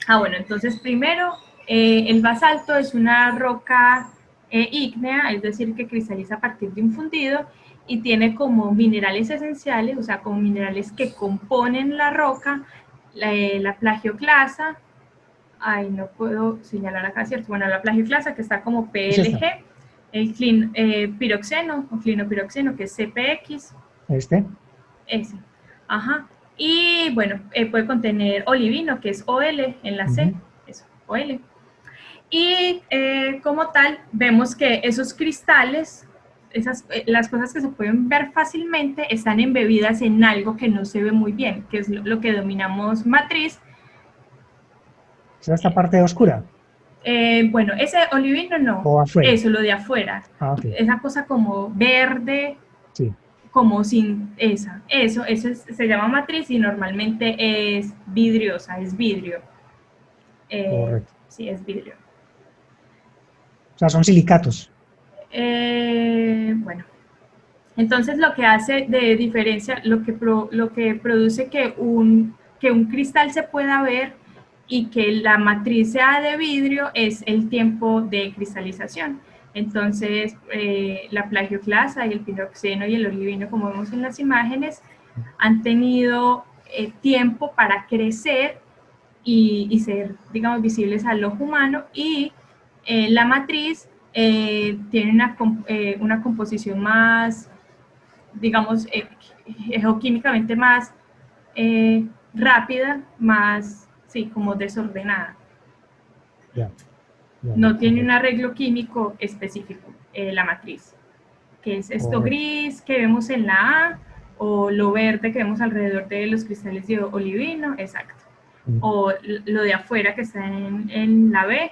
Bueno, entonces primero, el basalto es una roca ígnea, es decir, que cristaliza a partir de un fundido y tiene como minerales esenciales, o sea, como minerales que componen la roca, la plagioclasa, no puedo señalar acá, ¿cierto? Bueno, la plagioclasa que está como PLG, el piroxeno o clinopiroxeno que es CPX. Ese. Ajá. Y bueno, puede contener olivino que es OL en la C, eso, OL. Y como tal, vemos que esos cristales, las cosas que se pueden ver fácilmente, están embebidas en algo que no se ve muy bien, que es lo que denominamos matriz. ¿Es esta parte oscura? Bueno, ese olivino no. ¿O afuera? Eso, lo de afuera. Okay. Esa cosa como verde. Sí. Como sin eso se llama matriz y normalmente es vidriosa, es vidrio. Correcto. Sí, es vidrio. O sea, son silicatos. Bueno, Entonces, lo que hace de diferencia, lo que produce que un cristal se pueda ver y que la matriz sea de vidrio es el tiempo de cristalización. Entonces, la plagioclasa y el piroxeno y el olivino, como vemos en las imágenes, han tenido tiempo para crecer y ser, digamos, visibles al ojo humano, y la matriz tiene una composición más, digamos, geoquímicamente más rápida, más, sí, como desordenada. No tiene un arreglo químico específico, la matriz, que es esto gris que vemos en la A, o lo verde que vemos alrededor de los cristales de olivino, exacto. O lo de afuera que está en la B,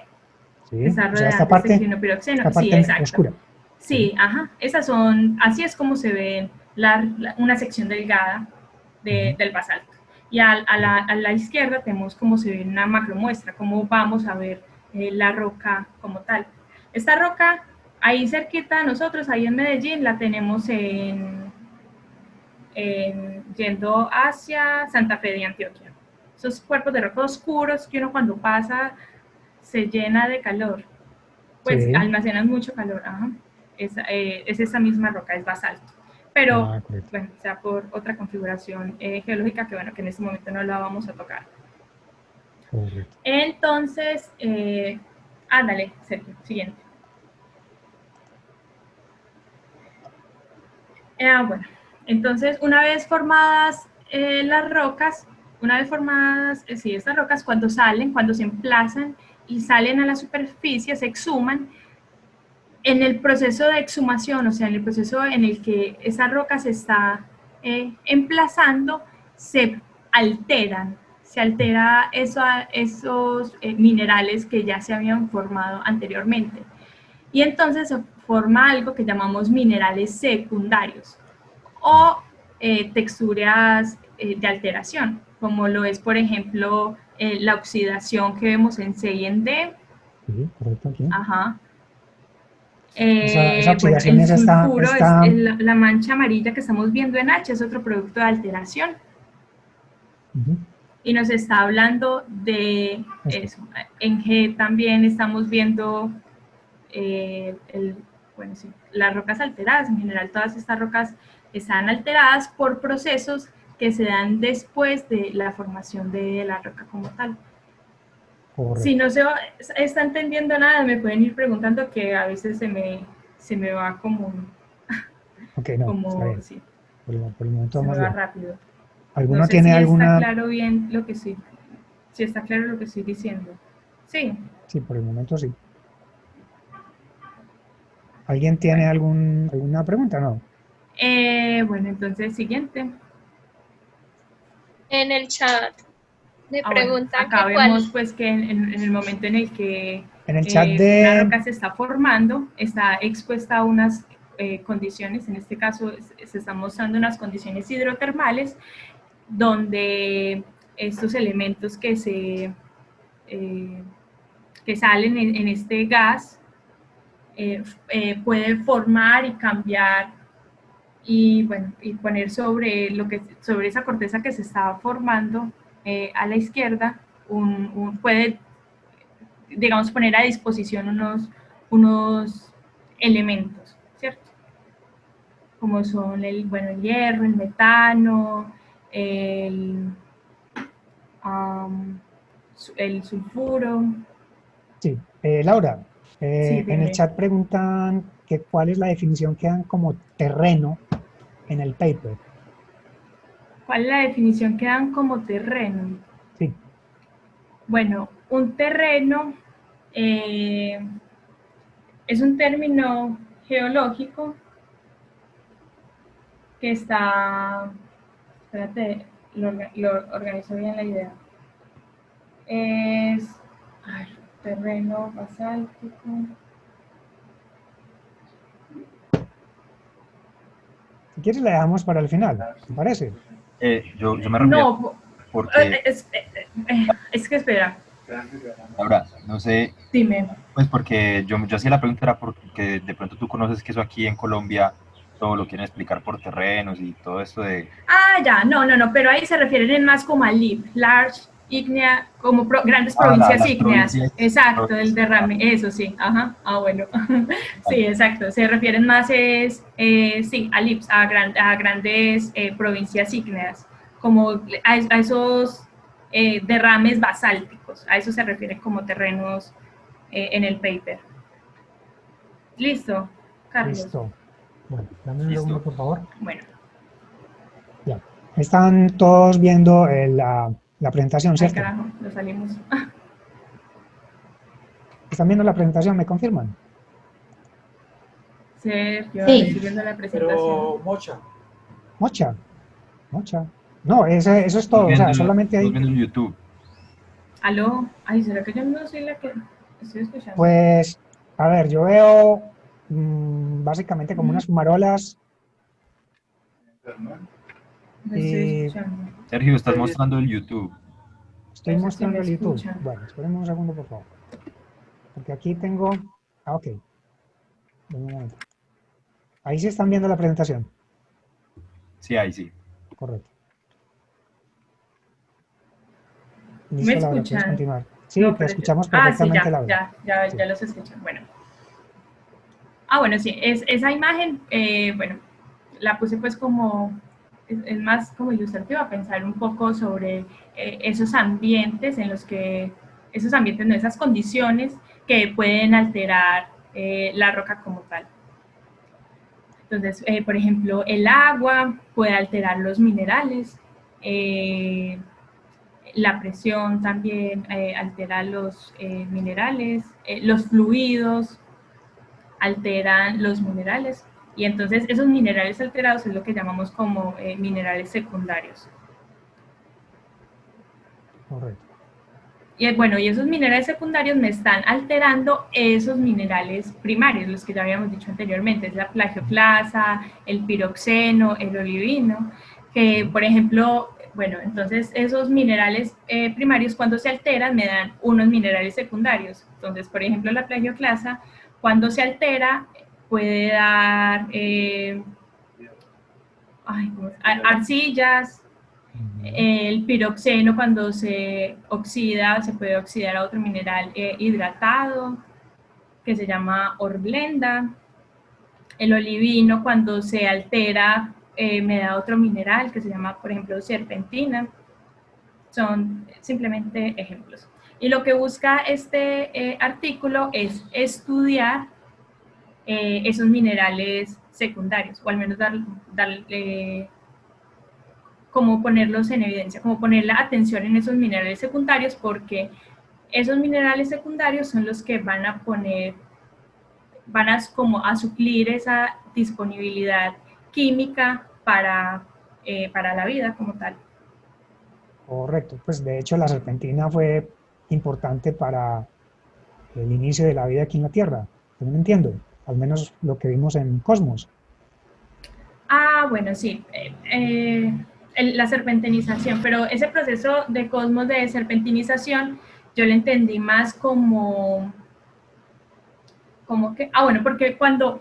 sí, que está o sea, rodeada esta parte, de ciclinopiroxeno. esta parte Sí, exacto. oscura. Sí, ajá. Esas son, así es como se ve una sección delgada del basalto. Y a la izquierda tenemos cómo se ve una macromuestra, cómo vamos a ver la roca como tal. Esta roca, ahí cerquita de nosotros, ahí en Medellín, la tenemos yendo hacia Santa Fe de Antioquia. Esos cuerpos de roca oscuros que uno cuando pasa se llena de calor, pues sí, almacenan mucho calor. Ajá. Es esa misma roca, es basalto. Pero, bueno, o sea, por otra configuración geológica que, bueno, que en este momento no la vamos a tocar. Correcto. Entonces, ándale, Sergio, siguiente. Bueno, entonces, una vez formadas las rocas, sí, estas rocas, cuando se emplazan y salen a la superficie, se exhuman. En el proceso de exhumación, o sea, en el proceso en el que esa roca se está emplazando, se altera esos minerales que ya se habían formado anteriormente. Y entonces se forma algo que llamamos minerales secundarios o texturas de alteración, como lo es, por ejemplo, la oxidación que vemos en C y en D. Sí, correcto, aquí. Ajá. Esa oxidación bueno, el sulfuro es la mancha amarilla que estamos viendo en H, es otro producto de alteración. Y nos está hablando de eso. En G también estamos viendo bueno, sí, las rocas alteradas. En general, todas estas rocas están alteradas por procesos que se dan después de la formación de la roca como tal. Correcto. Si no se está entendiendo nada, me pueden ir preguntando, que a veces se me va como... Ok, no, como, está bien. Sí, por el momento se me va bien. rápido. ¿Alguno no sé tiene si alguna...? está claro bien lo que estoy... Si está claro lo que estoy diciendo. Sí. Sí, por el momento sí. ¿Alguien tiene alguna pregunta? No. Bueno, entonces, siguiente. En el chat me preguntan acá vemos pues que en el momento en el que en el chat de... una roca se está formando, está expuesta a unas condiciones, en este caso se están mostrando unas condiciones hidrotermales, donde estos elementos que salen en este gas pueden formar y cambiar, y bueno, y poner sobre esa corteza que se estaba formando a la izquierda, puede, digamos, poner a disposición unos elementos, ¿cierto? Como son el hierro, el metano, el sulfuro. Sí, Laura, Sí, en el chat preguntan que cuál es la definición que dan como terreno en el paper. ¿Cuál es la definición que dan como terreno? Sí. Bueno, un terreno es un término geológico que está... Espérate, lo organizo bien la idea. Es... terreno basáltico. Si quieres la dejamos para el final, ¿te parece? Yo me refiero... No, porque... es que espera. Ahora, no sé... Dime. Pues porque yo hacía la pregunta era porque de pronto tú conoces que eso aquí en Colombia todo lo quieren explicar por terrenos y todo esto de... Ah, ya, no, pero ahí se refieren más como al LIP, Large Ignea, como grandes provincias las ígneas. provincias. Exacto, el derrame, eso sí, ajá, bueno. Sí, exacto, se refieren más sí, a LIPs, a grandes provincias ígneas, como a esos derrames basálticos, a eso se refieren como terrenos en el paper. ¿Listo, Carlos? Listo. Bueno, dame un segundo, por favor. Bueno. Ya. Están todos viendo la presentación, Ay, ¿cierto? carajo, lo salimos. ¿Están viendo la presentación? ¿Me confirman? Sergio, Sí. estoy viendo la presentación. Pero, Mocha. Mocha. No, eso es todo, o sea, solamente hay... viendo en YouTube. ¿Aló? Ay, ¿será que yo no soy la que estoy escuchando? Pues, a ver, yo veo básicamente como unas fumarolas. No estoy escuchando. Sergio, estás mostrando el YouTube. Estoy Eso sí mostrando me el YouTube. escuchan. Bueno, esperemos un segundo, por favor. Porque aquí tengo... Ah, ok. Un momento. Ahí sí están viendo la presentación. Sí, ahí sí. Correcto. ¿Me Listo, Laura, puedes escuchan? continuar. Sí, No, te pero escuchamos sí, perfectamente, Laura. Sí. ya los escuchan. Bueno. Bueno, sí, esa imagen, bueno, la puse pues como, es más como ilustrativa, pensar un poco sobre esos ambientes en los que, no, esas condiciones que pueden alterar la roca como tal. Entonces, por ejemplo, el agua puede alterar los minerales, la presión también altera los minerales, los fluidos alteran los minerales, y entonces esos minerales alterados es lo que llamamos como minerales secundarios. Correcto. Y bueno, y esos minerales secundarios me están alterando esos minerales primarios, los que ya habíamos dicho anteriormente, es la plagioclasa, el piroxeno, el olivino, que por ejemplo, bueno, entonces esos minerales primarios cuando se alteran me dan unos minerales secundarios. Entonces, por ejemplo, la plagioclasa cuando se altera puede dar arcillas. El piroxeno cuando se oxida, se puede oxidar a otro mineral hidratado, que se llama horblenda. El olivino cuando se altera me da otro mineral que se llama, por ejemplo, serpentina. Son simplemente ejemplos. Y lo que busca este artículo es estudiar esos minerales secundarios, o al menos darle como ponerlos en evidencia, como poner la atención en esos minerales secundarios, porque esos minerales secundarios son los que van a como a suplir esa disponibilidad química para la vida como tal. Correcto, pues de hecho la serpentina fue importante para el inicio de la vida aquí en la Tierra, yo no entiendo, al menos lo que vimos en Cosmos. Bueno, sí, la serpentinización, pero ese proceso de Cosmos de serpentinización yo lo entendí más como que, bueno, porque cuando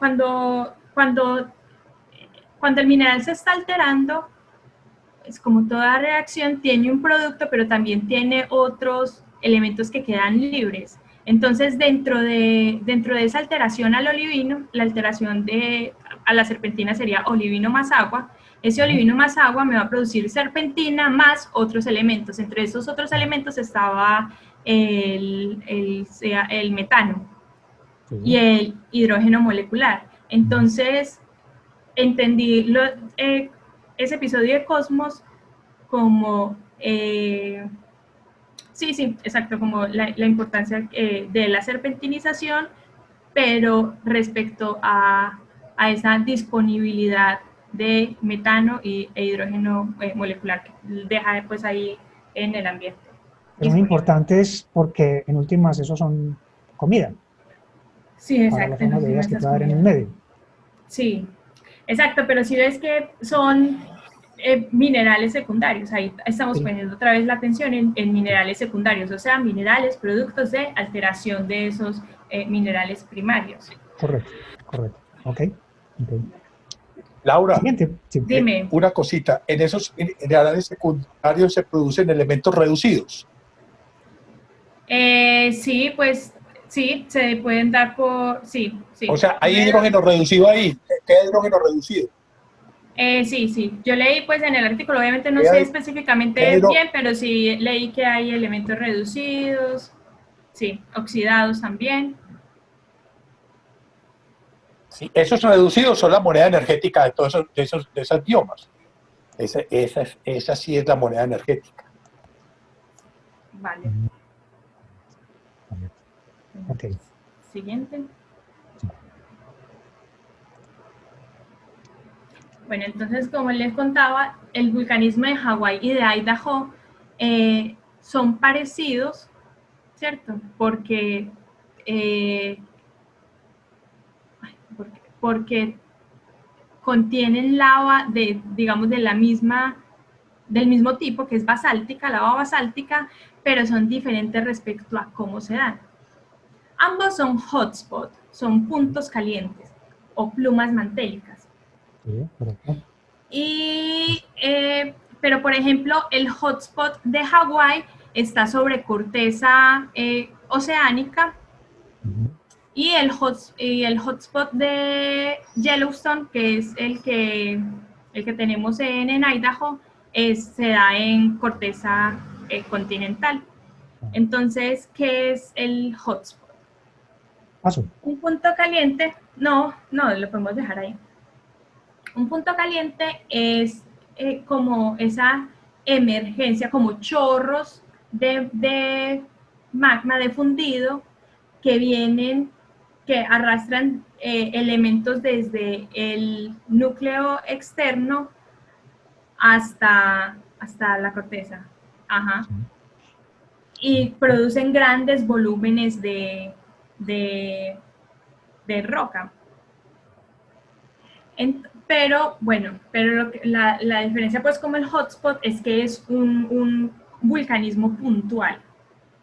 el mineral se está alterando, es como toda reacción tiene un producto, pero también tiene otros elementos que quedan libres. Entonces, dentro de esa alteración al olivino, la alteración a la serpentina sería olivino más agua. Ese olivino más agua me va a producir serpentina más otros elementos. Entre esos otros elementos estaba el metano y el hidrógeno molecular. Entonces, entendí ese episodio de Cosmos como... sí, exacto, como la importancia de la serpentinización, pero respecto a esa disponibilidad de metano e hidrógeno molecular que deja pues ahí en el ambiente. Es muy importante porque en últimas esos son comida. Sí, exacto. Para las bebidas que puede haber en el medio. Sí, exacto, pero si ves que son minerales secundarios, ahí estamos poniendo otra vez la atención en minerales secundarios, o sea, minerales, productos de alteración de esos minerales primarios. Correcto, ok. Laura, Siguiente. Sí. Dime. una cosita, en esos minerales secundarios se producen elementos reducidos. Sí, pues sí, se pueden dar por, sí, sí. O sea, hay hidrógeno reducido ahí. ¿Qué hidrógeno reducido? Sí, sí. Yo leí pues en el artículo, obviamente no ¿Qué sé hay? específicamente bien, pero sí leí que hay elementos reducidos, sí, oxidados también. Sí, esos reducidos son la moneda energética de todos de esas biomas. Esa sí es la moneda energética. Vale. Ok. Siguiente. Bueno, entonces, como les contaba, el vulcanismo de Hawái y de Idaho son parecidos, ¿cierto? Eh, porque contienen lava de, digamos, de la misma, del mismo tipo, que es basáltica, lava basáltica, pero son diferentes respecto a cómo se dan. Ambos son hotspots, son puntos calientes o plumas mantélicas. Sí, correcto. Pero, por ejemplo, el hotspot de Hawái está sobre corteza oceánica y el hotspot de Yellowstone, que es el que tenemos en Idaho, se da en corteza continental. Entonces, ¿qué es el hotspot? Paso. Un punto caliente, no, lo podemos dejar ahí. Un punto caliente es como esa emergencia, como chorros de magma de fundido que vienen, que arrastran elementos desde el núcleo externo hasta la corteza. Ajá. Y producen grandes volúmenes de roca. Pero bueno, la diferencia pues como el hotspot es que es un vulcanismo puntual,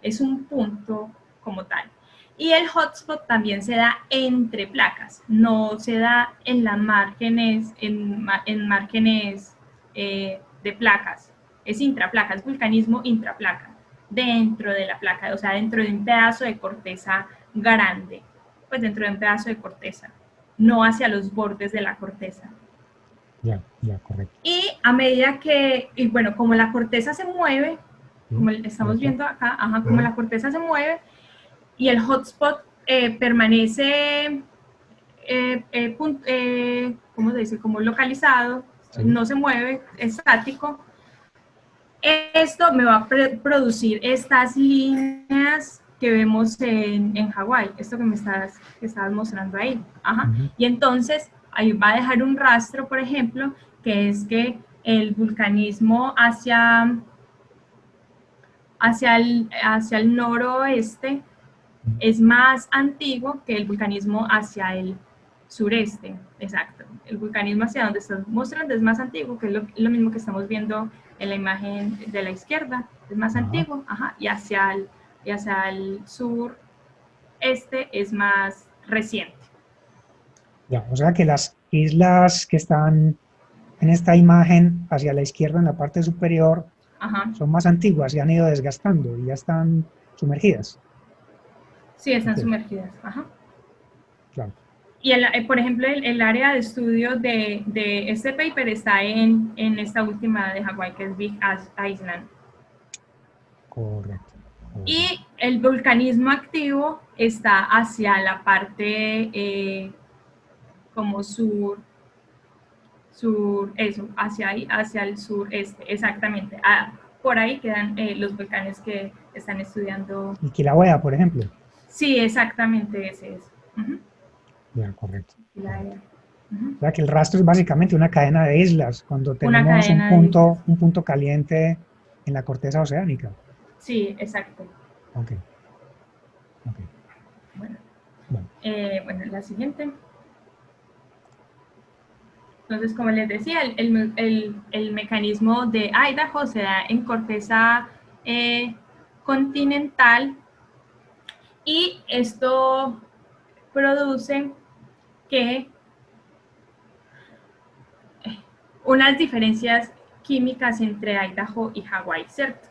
es un punto como tal. Y el hotspot también se da entre placas, no se da en las márgenes, en márgenes de placas, es intraplaca, es vulcanismo intraplaca, dentro de la placa, o sea, dentro de un pedazo de corteza grande, pues dentro de un pedazo de corteza, no hacia los bordes de la corteza. Ya, correcto. Y a medida que, y bueno, como la corteza se mueve, como estamos viendo acá, como la corteza se mueve y el hotspot permanece, ¿cómo se dice? Como localizado, no se mueve, estático. Esto me va a producir estas líneas que vemos en Hawái, esto que estabas mostrando ahí. Y entonces ahí va a dejar un rastro, por ejemplo, que es que el vulcanismo hacia el noroeste es más antiguo que el vulcanismo hacia el sureste. Exacto. El vulcanismo hacia donde estás mostrando es más antiguo, que es lo mismo que estamos viendo en la imagen de la izquierda. Es más antiguo, y hacia el sureste es más reciente. Ya, o sea que las islas que están en esta imagen hacia la izquierda en la parte superior son más antiguas y han ido desgastando y ya están sumergidas. Sí, están sumergidas. Claro. Y, por ejemplo, el área de estudio de este paper está en esta última de Hawái, que es Big Island. Correcto. Y el vulcanismo activo está hacia la parte como hacia el sureste, exactamente. Por ahí quedan los volcanes que están estudiando. ¿Y Kilauea, por ejemplo? Sí, exactamente ese es. Ya, correcto. Kilauea. O sea que el rastro es básicamente una cadena de islas, cuando tenemos un punto caliente en la corteza oceánica. Sí, exacto. Ok. Bueno, la siguiente. Entonces, como les decía, el mecanismo de Idaho se da en corteza continental y esto produce que unas diferencias químicas entre Idaho y Hawái, ¿cierto?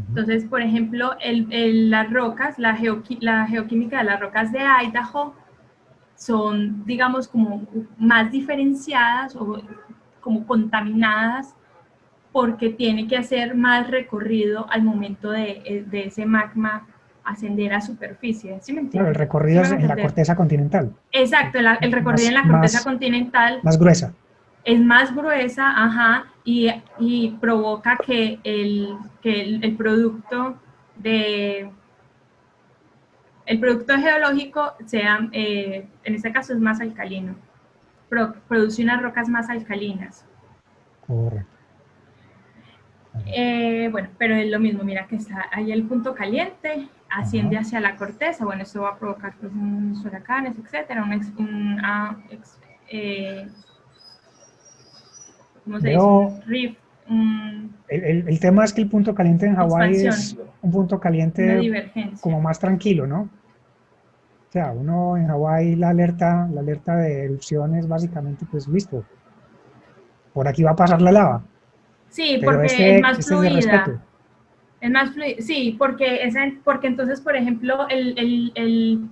Entonces, por ejemplo, las rocas, la geoquímica de las rocas de Idaho son, digamos, como más diferenciadas o como contaminadas porque tiene que hacer más recorrido al momento de ese magma ascender a superficie, ¿sí me entiendes? Claro, el recorrido es en la corteza continental. Exacto, el recorrido en la corteza continental. Más gruesa. Es más gruesa, ajá, y provoca que el producto geológico sea, en este caso es más alcalino, produce unas rocas más alcalinas. Correcto. Bueno, pero es lo mismo, mira que está ahí el punto caliente, asciende hacia la corteza, bueno, esto va a provocar pues, unos huracanes, etcétera, ¿cómo se dice? Un rift. El tema es que el punto caliente en Hawái es un punto caliente como más tranquilo, ¿no? O sea, uno en Hawái la alerta de erupción es básicamente, pues listo, por aquí va a pasar la lava. Sí, pero porque es más fluida. Es más fluida, sí, porque entonces, por ejemplo, el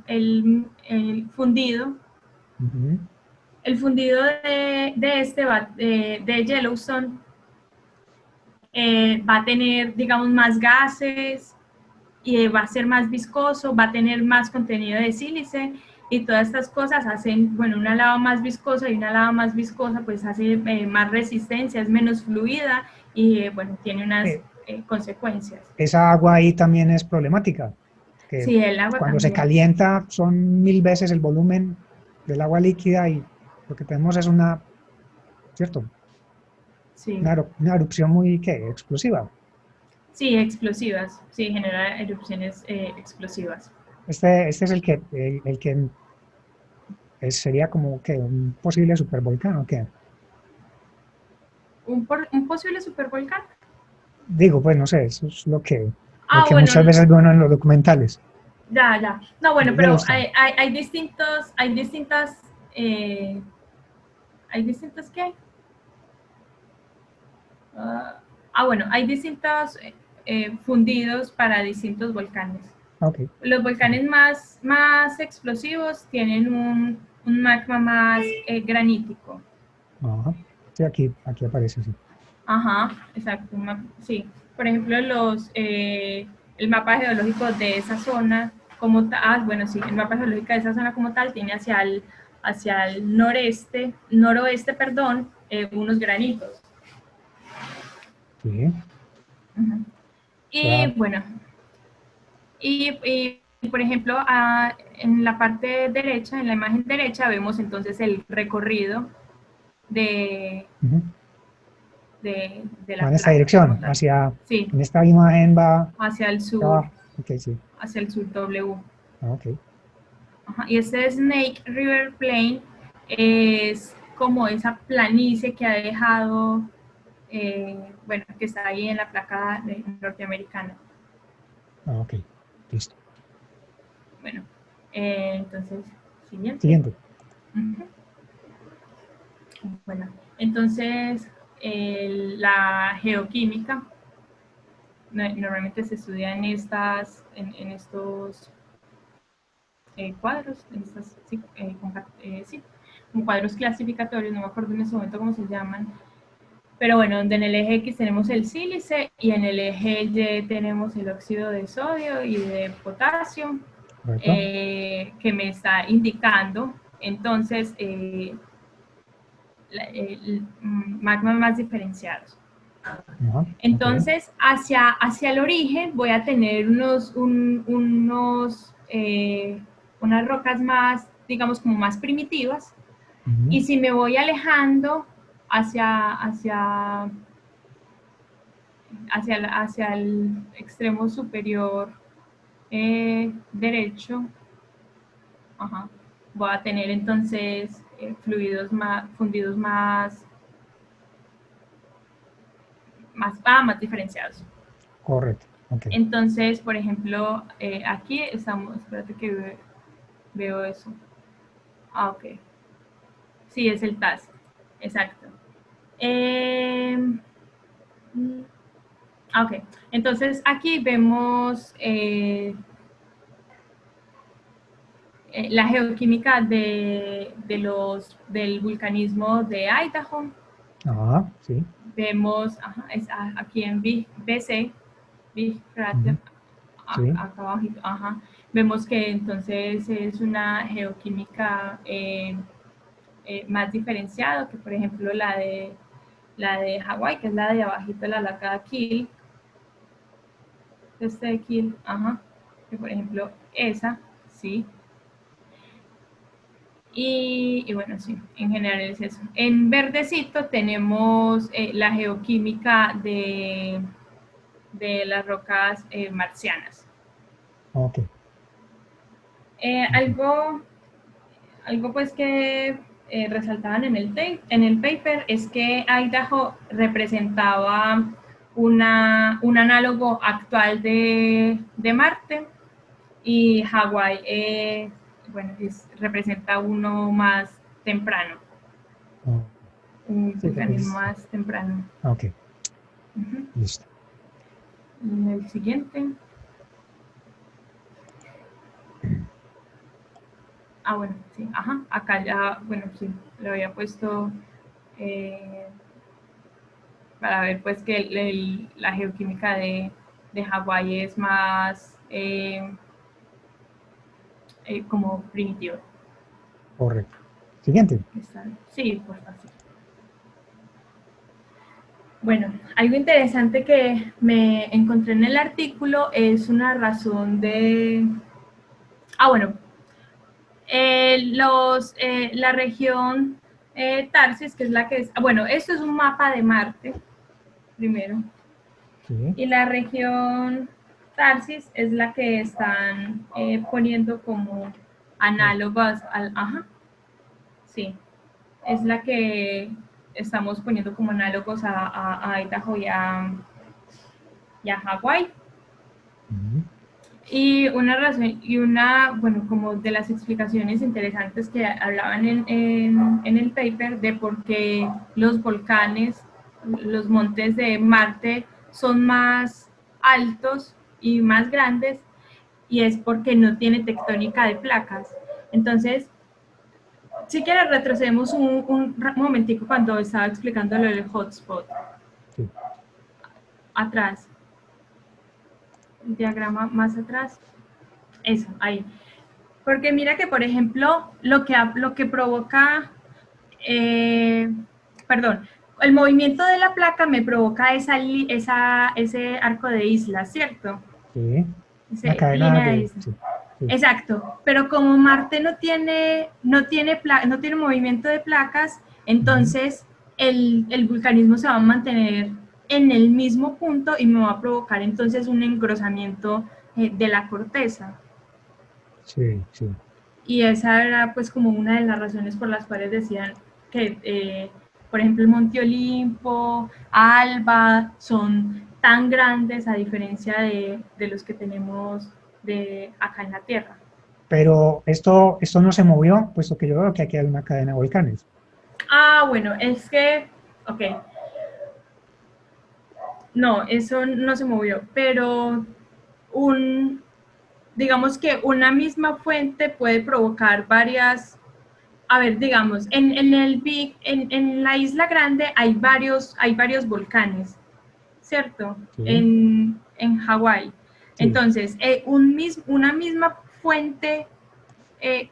fundido, el fundido de Yellowstone va a tener, digamos, más gases y va a ser más viscoso, va a tener más contenido de sílice y todas estas cosas hacen, bueno, una lava más viscosa y una lava más viscosa pues hace más resistencia, es menos fluida y bueno, tiene unas consecuencias. Esa agua ahí también es problemática. Que sí, el agua cuando también se calienta son 1000 veces el volumen del agua líquida y lo que tenemos es ¿cierto? Sí. Una erupción muy, explosiva. Sí, explosivas, sí, genera erupciones explosivas. Este es el que sería como que un posible supervolcán, ¿o qué? ¿Un posible supervolcán? Digo, pues no sé, eso es lo que bueno, muchas veces veo en los documentales. Ya. No, bueno, pero hay distintas, ¿qué? Bueno, hay distintos fundidos para distintos volcanes. Okay. Los volcanes más explosivos tienen un magma más granítico. Ajá. Sí, aquí aparece así. Ajá, exacto. Sí. Por ejemplo, el mapa geológico de esa zona, bueno, sí, el mapa geológico de esa zona como tal tiene hacia el noroeste, unos granitos. Sí. Uh-huh. Y bueno, y por ejemplo, en la parte derecha, en la imagen derecha, vemos entonces el recorrido de la en esta dirección, sí. En esta imagen va hacia el sur, okay, sí. hacia el sur W. Okay. Ajá. Y este Snake River Plain es como esa planicie que ha dejado, bueno, que está ahí en la placa norteamericana. Ok, listo. Bueno, entonces, Siguiente. Bueno, entonces la geoquímica normalmente se estudia en estos cuadros, como cuadros clasificatorios, no me acuerdo en ese momento cómo se llaman, pero bueno, donde en el eje X tenemos el sílice y en el eje Y tenemos el óxido de sodio y de potasio, que me está indicando entonces magmas más diferenciados. Entonces, hacia el origen voy a tener unas rocas más, digamos, como más primitivas. Y si me voy alejando hacia el extremo superior derecho, voy a tener entonces fundidos más diferenciados. Correcto. Okay. Entonces, por ejemplo, aquí estamos, espérate que veo eso. Ok. Sí, es el TAS, exacto. Ok, entonces aquí vemos la geoquímica del vulcanismo de Idaho. Ah, sí. Vemos, aquí en BC, Big Crater, Sí. acá abajito, vemos que entonces es una geoquímica más diferenciada que, por ejemplo, la de Hawái, que es la de abajito, la laca Kiel, de Kiel, que por ejemplo esa, sí. Y bueno, sí, en general es eso. En verdecito tenemos la geoquímica de las rocas marcianas. Ok. Algo pues que resaltaban en el paper es que Idaho representaba un análogo actual de Marte, y Hawái bueno, representa uno más temprano, un Sí, vulcanismo más temprano. ok, listo. En el siguiente. Bueno, sí, acá ya, bueno, sí, lo había puesto para ver pues que la geoquímica de Hawái es más como primitiva. Correcto. Siguiente. Sí, por favor. Bueno, algo interesante que me encontré en el artículo es una razón de... bueno, la región Tarsis, que es la que es... Bueno, esto es un mapa de Marte, primero. Sí. Y la región Tarsis es la que están poniendo como análogas al... Sí, es la que estamos poniendo como análogos a Idaho y a Hawái. Y una razón, bueno, como de las explicaciones interesantes que hablaban en el paper de por qué los volcanes, los montes de Marte son más altos y más grandes, y es porque no tiene tectónica de placas. Entonces, si quieres retrocedemos un momentico cuando estaba explicando lo del hotspot. Sí. Atrás. El diagrama más atrás. Eso, ahí. Porque mira que, por ejemplo, lo que provoca, perdón, el movimiento de la placa me provoca ese arco de islas, ¿cierto? Sí. Esa cadena de islas. Sí, sí. Exacto, pero como Marte no tiene movimiento de placas, entonces el vulcanismo se va a mantener en el mismo punto y me va a provocar entonces un engrosamiento de la corteza. Sí, sí. Y esa era pues como una de las razones por las cuales decían que, por ejemplo, el Monte Olimpo, Alba, son tan grandes a diferencia de los que tenemos acá en la Tierra. Pero esto no se movió, puesto que yo veo que aquí hay una cadena de volcanes. Bueno, es que, ok. No, eso no se movió, pero digamos que una misma fuente puede provocar varias. A ver, digamos, en la Isla Grande hay varios volcanes, ¿cierto? Sí. En Hawái. Sí. Entonces, una misma fuente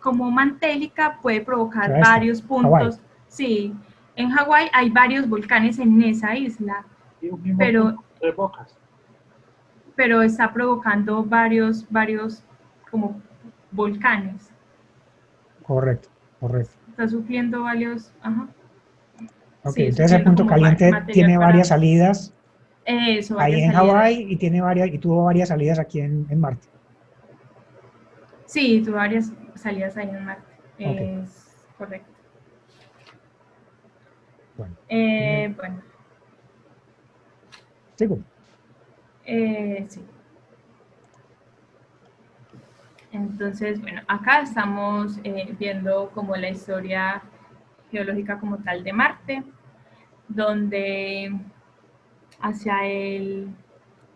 como mantélica puede provocar varios puntos. Hawái. Sí, en Hawái hay varios volcanes en esa isla, pero está provocando varios como volcanes. Correcto, correcto. Está sufriendo varios, Ok, sí, entonces el punto caliente tiene varias salidas ahí en Hawái y tuvo varias salidas aquí en Marte. Sí, tuvo varias salidas ahí en Marte. Okay. Es correcto. Bueno. Bueno. ¿Sigo? Sí. Entonces, bueno, acá estamos viendo como la historia geológica como tal de Marte. donde hacia el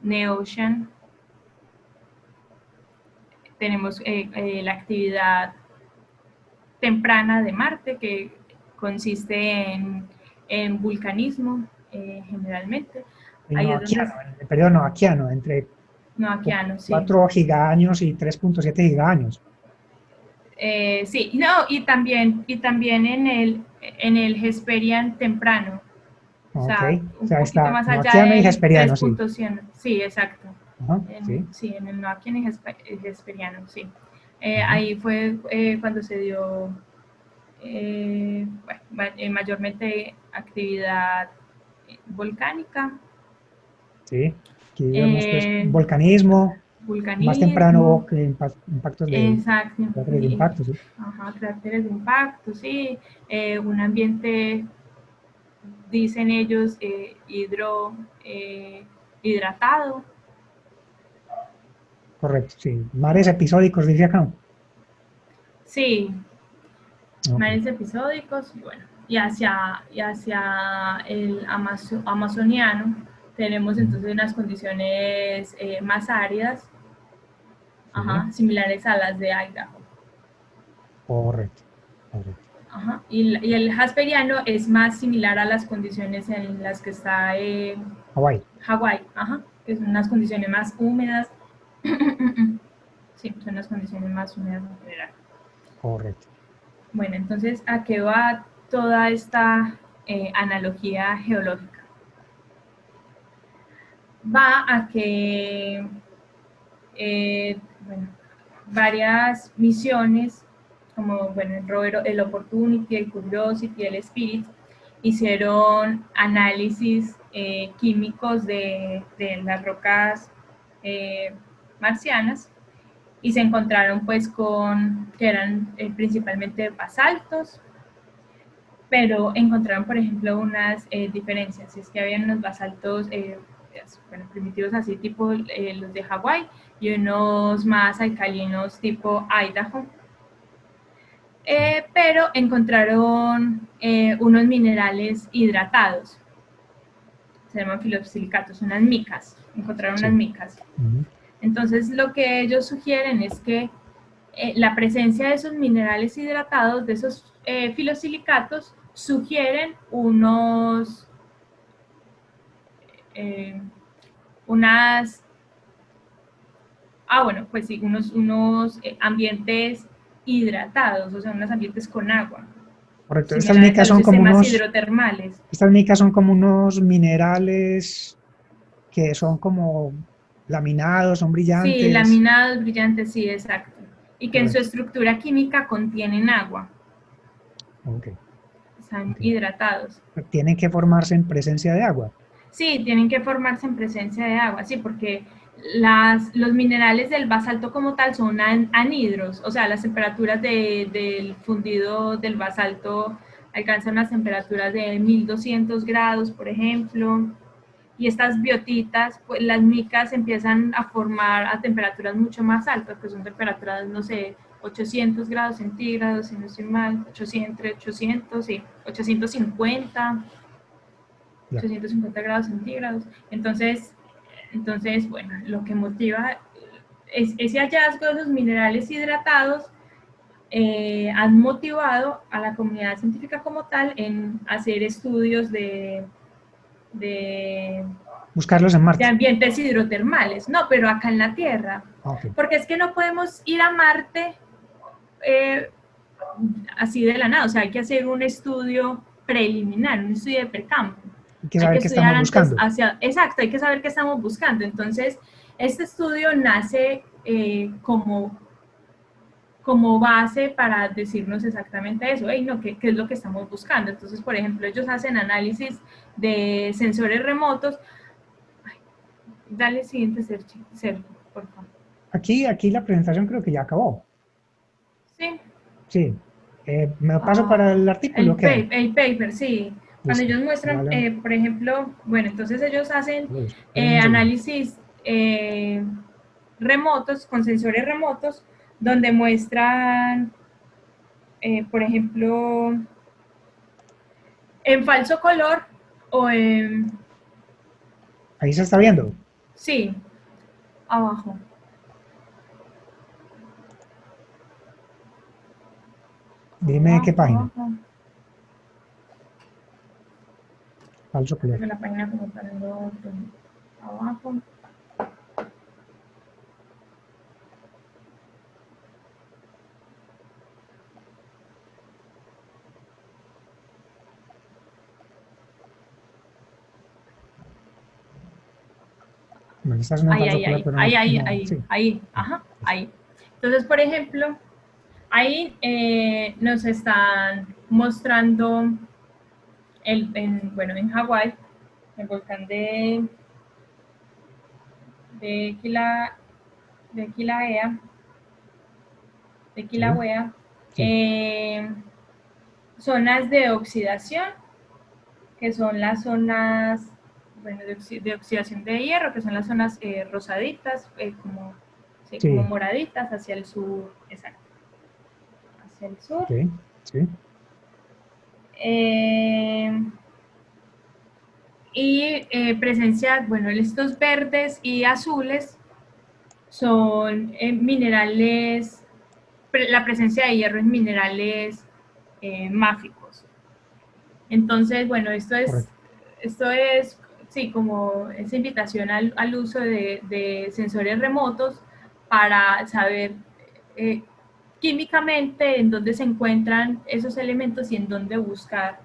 Neocean tenemos la actividad temprana de Marte, que consiste en vulcanismo, generalmente. El Ahí es noaquiano, donde el periodo noaquiano, entre noaquiano, sí. 4 gigaños y 3.7 gigaños. Sí, no, y también en el Hesperian temprano. O sea, Ok, o un sea, poquito está más allá noaquiano y del hesperiano, sí. 3.100. Sí, exacto. Ajá, sí. Sí, en el noaquiano y hesperiano, sí. Ujú. Ahí fue cuando se dio mayormente actividad volcánica. Sí, aquí vemos pues Eh, volcanismo, más Vulcanismo, temprano que impactos de exacto, cráteres de impacto, sí. ajá, cráteres de impacto, sí, un ambiente, dicen ellos, hidratado, Correcto, sí. Mares episódicos, dice acá. sí, Ok. mares episódicos, y bueno, y hacia el amazoniano tenemos entonces unas condiciones más áridas, Sí, ajá, similares a las de Idaho. correcto, correcto. Ajá. Y el jasperiano es más similar a las condiciones en las que está Hawái, Hawái, ajá, que son unas condiciones más húmedas. Sí, son las condiciones más húmedas en general. correcto. Bueno, entonces, ¿a qué va toda esta analogía geológica? Va a que bueno, varias misiones, como bueno, el rover, el Opportunity, el Curiosity, el Spirit, hicieron análisis químicos de las rocas marcianas y se encontraron pues con que eran principalmente basaltos, pero encontraron, por ejemplo, unas diferencias. Es que habían unos basaltos bueno, primitivos así tipo los de Hawái y unos más alcalinos tipo Idaho. Pero encontraron unos minerales hidratados, se llaman filosilicatos, unas micas, encontraron unas Sí. micas. Ujú. Entonces lo que ellos sugieren es que la presencia de esos minerales hidratados, de esos filosilicatos, sugieren unas, bueno, pues sí, unos ambientes hidratados, o sea, unos ambientes con agua, Correcto. similares a los sistemas hidrotermales. Estas micas son como unos minerales que son como laminados, son Sí, brillantes. laminados, brillantes, sí, exacto. Y que en su Correcto. estructura química contienen agua, Ok, están ok. hidratados. Tienen que formarse en presencia de agua. Sí, tienen que formarse en presencia de agua, sí, porque los minerales del basalto como tal son anhidros, o sea, las temperaturas del fundido del basalto alcanzan unas temperaturas de 1200 grados, por ejemplo, y estas biotitas, pues las micas empiezan a formar a temperaturas mucho más altas, que son temperaturas, no sé, 800 grados centígrados, si no estoy mal, 800, sí, 850. Ya. 850 grados centígrados. Entonces, bueno, lo que motiva es ese hallazgo de los minerales hidratados han motivado a la comunidad científica como tal en hacer estudios de Buscarlos en Marte. ambientes hidrotermales. No, pero acá en la Tierra. Ok. Porque es que no podemos ir a Marte así de la nada. O sea, hay que hacer un estudio preliminar, un estudio de precampo. Hay que Hay que saber qué estudiar estamos antes buscando. exacto, hay que saber qué estamos buscando. Entonces, este estudio nace como base para decirnos exactamente eso, no, ¿qué es lo que estamos buscando? Entonces, por ejemplo, ellos hacen análisis de sensores remotos. Ay, dale siguiente, Sergio, por favor. Aquí la presentación creo que ya acabó. Sí. Sí. ¿Me paso para el artículo o qué? El paper, sí. Cuando Listo. ellos muestran, Vale. por ejemplo, bueno, entonces ellos hacen Esperen un segundo. análisis remotos, con sensores remotos, donde muestran, por ejemplo, en falso color, O, Ahí se está viendo. sí, abajo. Dime qué página. Abajo. Falso color. La página como tal, abajo. Bueno, esta es una falso color, pero ahí, ajá, ahí. Entonces, por ejemplo, ahí nos están mostrando, bueno, en Hawái, el volcán de Kilauea, Sí. Zonas de oxidación, que son las zonas, bueno, de oxidación de hierro, que son las zonas rosaditas, como moraditas hacia el sur, exacto, hacia el sur. Sí. Y presencia, bueno, estos verdes y azules son minerales, la presencia de hierro en minerales máficos. Entonces, bueno, esto es sí, como esa invitación al uso de sensores remotos para saber químicamente en dónde se encuentran esos elementos y en dónde buscar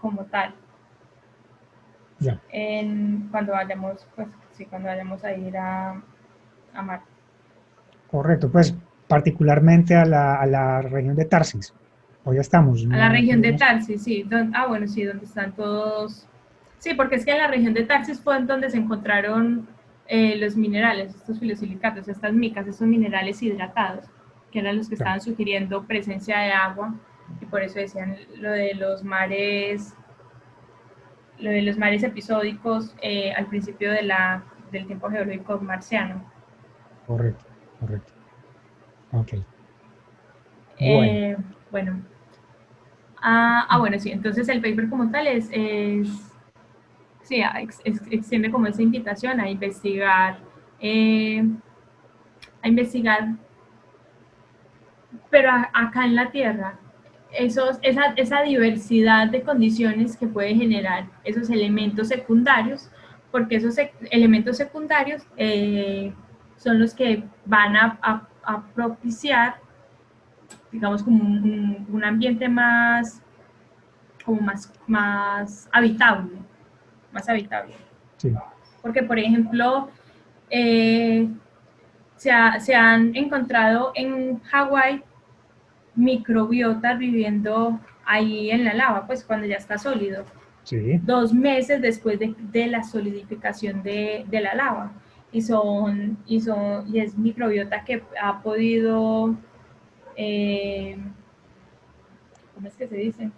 como tal. Ya. Cuando vayamos, pues sí, cuando vayamos a ir a Marte. Correcto, pues particularmente a la región de Tarsis. Hoy estamos. A la región de Tarsis, sí. Bueno, sí, donde están todos. Sí, porque es que en la región de Tarsis fue donde se encontraron los minerales, estos filosilicatos, estas micas, estos minerales hidratados, que eran los que estaban sugiriendo presencia de agua, y por eso decían lo de los mares episódicos al principio del tiempo geológico marciano. Correcto. Ok. Bueno. Bueno, sí, entonces el paper como tal sí, extiende como esa invitación a investigar, pero acá en la Tierra, esa diversidad de condiciones que puede generar esos elementos secundarios, porque esos elementos secundarios son los que van a propiciar, digamos, como un ambiente más habitable, Sí. Porque, por ejemplo, se han encontrado en Hawái microbiotas viviendo ahí en la lava, pues cuando ya está sólido. Sí. 2 meses después de la solidificación de la lava. Y es microbiota que ha podido, ¿cómo es que se dice?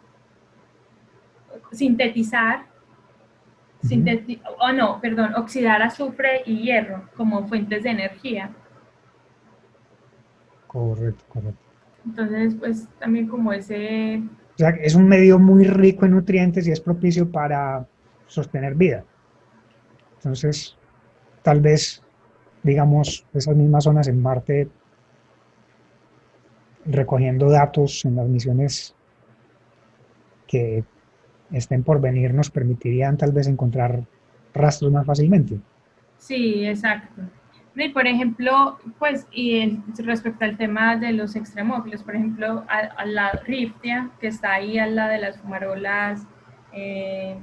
Sintetizar, oxidar azufre y hierro como fuentes de energía. Correcto. Entonces, pues también como ese... O sea, es un medio muy rico en nutrientes y es propicio para sostener vida. Entonces, tal vez, digamos, esas mismas zonas en Marte, recogiendo datos en las misiones que estén por venir, nos permitirían tal vez encontrar rastros más fácilmente. Sí, exacto. Y por ejemplo, pues, respecto al tema de los extremófilos, por ejemplo, a la riftia, que está ahí al lado de las fumarolas en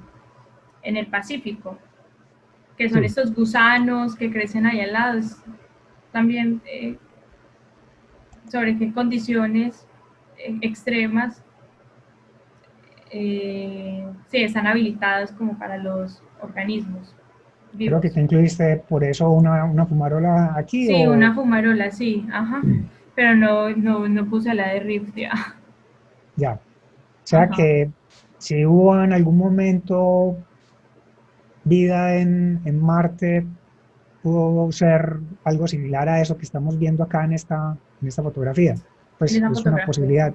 el Pacífico, que son estos gusanos que crecen ahí al lado, también sobre qué condiciones extremas están habilitadas como para los organismos vivos. Creo que te incluiste por eso una fumarola aquí. Sí, una fumarola, sí, ajá. Pero no puse la de riftia. Ya. O sea que si hubo en algún momento vida en Marte, pudo ser algo similar a eso que estamos viendo acá en esta fotografía. pues esa es una fotografía. posibilidad.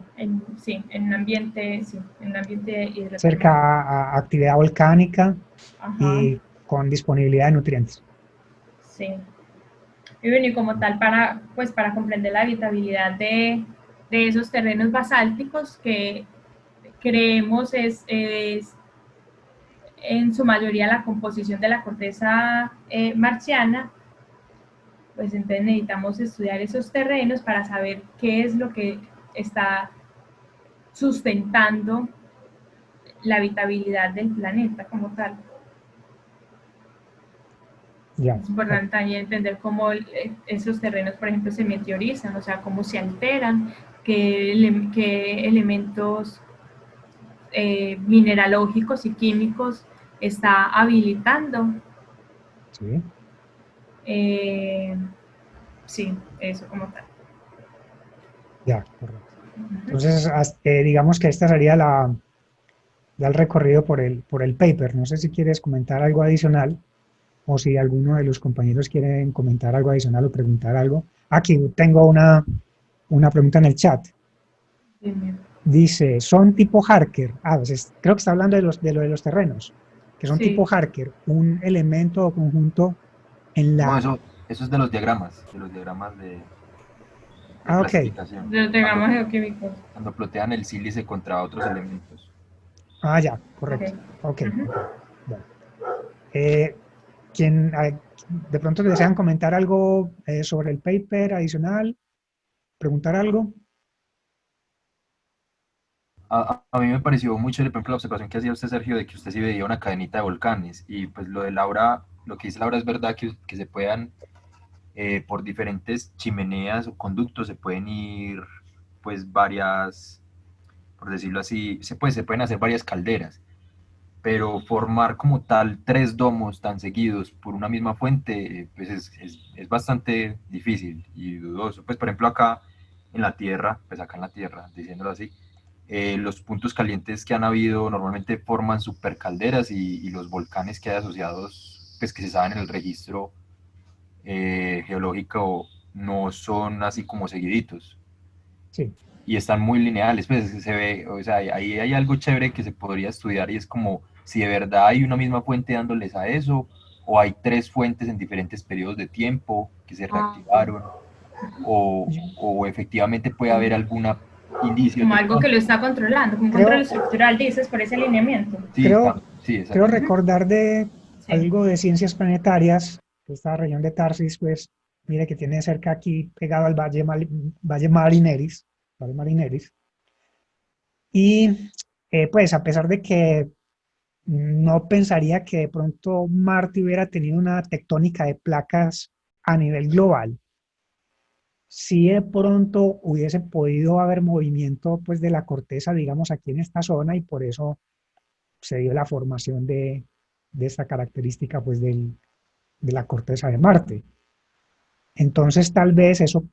Sí, en un ambiente hidrotermal. Cerca a actividad volcánica Ajá, y con disponibilidad de nutrientes. sí. Y bueno, y como tal, para comprender la habitabilidad de esos terrenos basálticos que creemos es en su mayoría la composición de la corteza marciana, pues entonces necesitamos estudiar esos terrenos para saber qué es lo que está sustentando la habitabilidad del planeta como tal. Ya. Es importante también entender cómo esos terrenos, por ejemplo, se meteorizan, o sea, cómo se alteran, qué elementos mineralógicos y químicos está habilitando. Sí. Sí, eso como tal. Ya, correcto. Entonces, digamos que esta sería el recorrido por el paper. No sé si quieres comentar algo adicional o si alguno de los compañeros quieren comentar algo adicional o preguntar algo. Aquí tengo una pregunta en el chat. Bien. Dice, ¿son tipo Harker? Pues creo que está hablando de lo de los terrenos, que son Sí. tipo Harker, un elemento o conjunto en la... No, eso es de los diagramas de ok. clasificación. De los diagramas geoquímicos. Cuando plotean el sílice contra otros elementos. Ya, correcto. Ok. Bueno. De pronto desean comentar algo sobre el paper adicional? ¿Preguntar algo? A mí me pareció muy chévere, por ejemplo, la observación que hacía usted, Sergio, de que usted sí veía una cadenita de volcanes. Y pues lo de Laura, lo que dice Laura es verdad que se puedan, por diferentes chimeneas o conductos, se pueden ir, pues, varias, por decirlo así, se pueden hacer varias calderas. Pero formar como tal 3 domos tan seguidos por una misma fuente, pues es bastante difícil y dudoso. Pues, por ejemplo, acá en la Tierra, diciéndolo así, los puntos calientes que han habido normalmente forman supercalderas y los volcanes que hay asociados, pues que se saben en el registro geológico, no son así como seguiditos. Sí. Y están muy lineales, pues se ve, o sea, ahí hay algo chévere que se podría estudiar y es como si de verdad hay una misma fuente dándoles a eso, o hay 3 fuentes en diferentes periodos de tiempo que se reactivaron, o efectivamente puede haber alguna indicio Como algo que lo está controlando, como un control estructural, dices, por ese alineamiento. Sí, creo exacto. recordar de Sí. algo de ciencias planetarias, que esta región de Tarsis, pues, mire que tiene cerca aquí, pegado al Valle Marineris, y pues a pesar de que no pensaría que de pronto Marte hubiera tenido una tectónica de placas a nivel global, si de pronto hubiese podido haber movimiento pues de la corteza, digamos, aquí en esta zona, y por eso se dio la formación de esta característica pues de la corteza de Marte. Entonces tal vez eso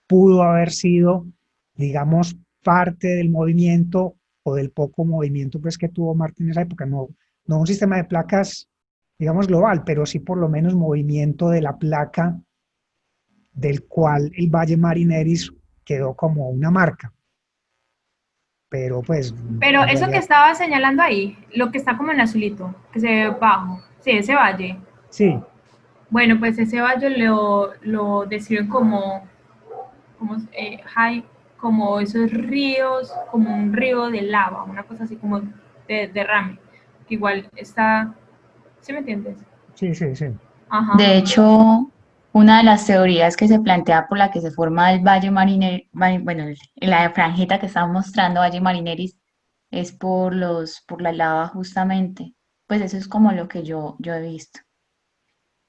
pudo haber sido, digamos, parte del movimiento o del poco movimiento pues que tuvo Marte en esa época, no un sistema de placas, digamos, global, pero sí por lo menos movimiento de la placa del cual el Valle Marineris quedó como una marca. Pero pues... Pero eso que estaba señalando ahí, lo que está como en azulito, que se ve bajo, sí, ese valle. Sí. Bueno, pues ese valle lo describen como esos ríos, como un río de lava, una cosa así como de derrame, que igual está, ¿sí me entiendes? Sí, sí, sí. Ajá. De hecho, una de las teorías que se plantea por la que se forma el Valle Marineris, bueno, en la franjita que estamos mostrando, Valle Marineris, es por la lava justamente. Pues eso es como lo que yo he visto.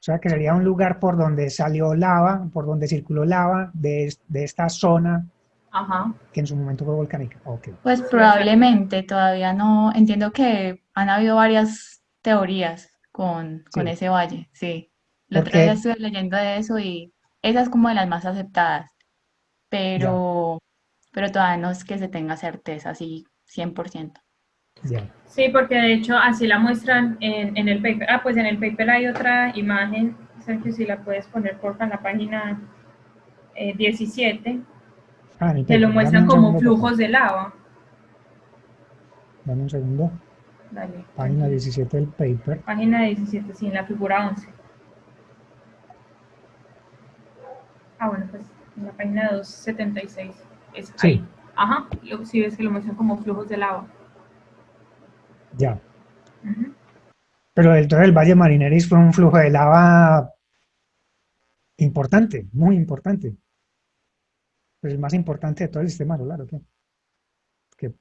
O sea, que sería un lugar por donde salió lava, por donde circuló lava de esta zona. Ajá. Que en su momento fue volcánica. Okay. Pues probablemente, todavía no, entiendo que han habido varias teorías con ese valle, sí. El otro día estuve leyendo de eso y esa es como de las más aceptadas, pero todavía no es que se tenga certeza, así 100%. Yeah. Sí, porque de hecho así la muestran en el paper. Pues en el paper hay otra imagen, Sergio, si la puedes poner porfa en la página 17. en el que lo paper. muestran Dame un como segundo, flujos de lava. Dame un segundo. Dale. Página 17 del paper. Página 17, sí, en la figura 11. Bueno, pues en la página 276. Es Sí. ahí. Ajá, si ves que lo muestran como flujos de lava. Ya. Ujú. Pero entonces el Valle Marineris fue un flujo de lava importante, muy importante. Pues el más importante de todo el sistema solar, ¿ok? Que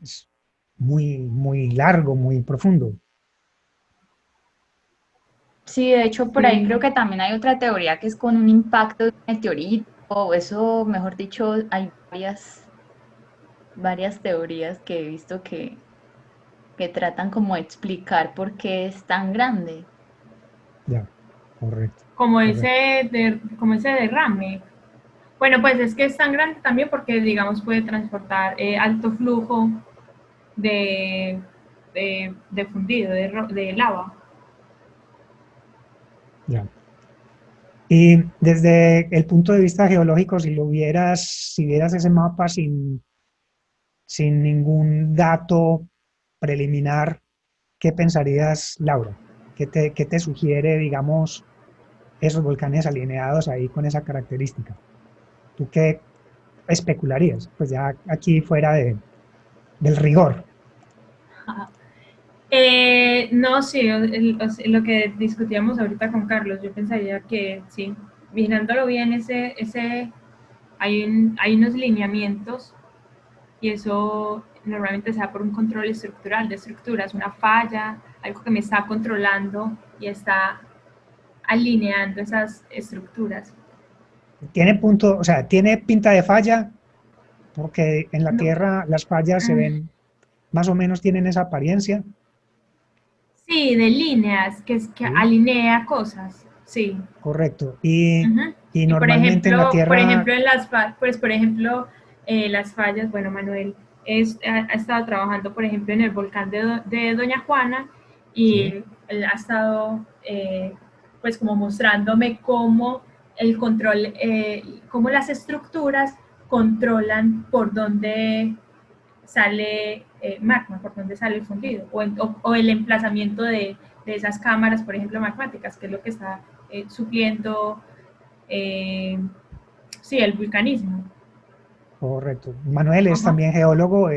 es muy, muy largo, muy profundo. Sí, de hecho, por ahí Sí. creo que también hay otra teoría que es con un impacto de un meteorito, o eso, mejor dicho, hay varias teorías que he visto que tratan como de explicar por qué es tan grande. Ya, correcto. Como correcto. como ese derrame. Bueno, pues es que es tan grande también porque, digamos, puede transportar alto flujo de fundido, de lava. Ya. Y desde el punto de vista geológico, si vieras ese mapa sin ningún dato preliminar, ¿qué pensarías, Laura? Qué te sugiere, digamos, esos volcanes alineados ahí con esa característica? ¿Tú qué especularías? Pues ya aquí fuera del rigor. No, sí, lo que discutíamos ahorita con Carlos, yo pensaría que sí, mirándolo bien, hay unos lineamientos y eso normalmente se da por un control estructural de estructuras, una falla, algo que me está controlando y está alineando esas estructuras. Tiene punto, o sea, tiene pinta de falla, porque en la No, Tierra las fallas se ven, más o menos tienen esa apariencia. sí, de líneas, que ¿Sí? alinea cosas, sí. Correcto. Uh-huh. Y Y normalmente en la por Tierra, ejemplo, las fallas, bueno, Manuel ha estado trabajando, por ejemplo, en el volcán de Doña Juana y ¿sí? él ha estado, pues, como mostrándome cómo el control, cómo las estructuras controlan por dónde sale magma, por dónde sale el fundido, o el emplazamiento de esas cámaras, por ejemplo, magmáticas, que es lo que está supliendo sí, el vulcanismo. Correcto. Manuel es Ajá. también geólogo,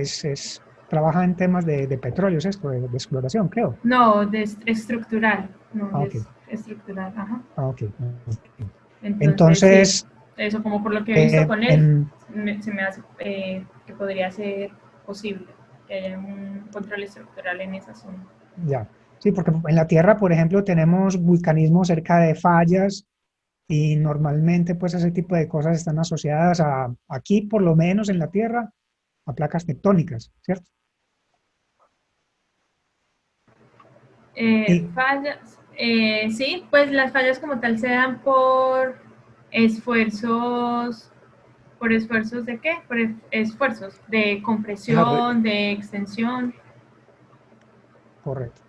trabaja en temas de petróleo, es esto, de exploración, creo. No, estructural, no, Ah, ok. estructural, ajá. Ah, ok. Entonces, sí, Entonces, eso como por lo que he visto con él, en, se me hace que podría ser posible que haya un control estructural en esa zona. ya. Sí, porque en la Tierra, por ejemplo, tenemos vulcanismo cerca de fallas y normalmente pues ese tipo de cosas están asociadas aquí, por lo menos en la Tierra, a placas tectónicas, ¿cierto? Y Fallas, sí, pues las fallas como tal se dan esfuerzos, ¿por esfuerzos de qué? Esfuerzos de compresión, de extensión. correcto,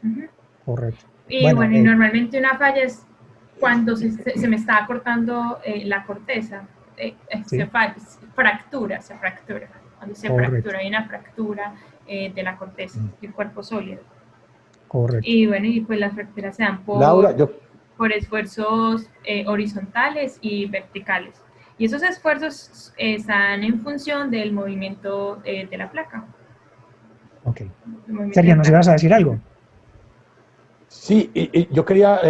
Uh-huh. correcto. Y Bueno, bueno, y normalmente una falla es cuando se me está cortando la corteza, sí, fractura, cuando se correcto, fractura, hay una fractura de la corteza, del cuerpo sólido. correcto. Y bueno, y pues las fracturas se dan Laura, por esfuerzos horizontales y verticales. Y esos esfuerzos están en función del movimiento de la placa. Ok. Sergio, ¿nos ibas a decir algo? Sí, y yo quería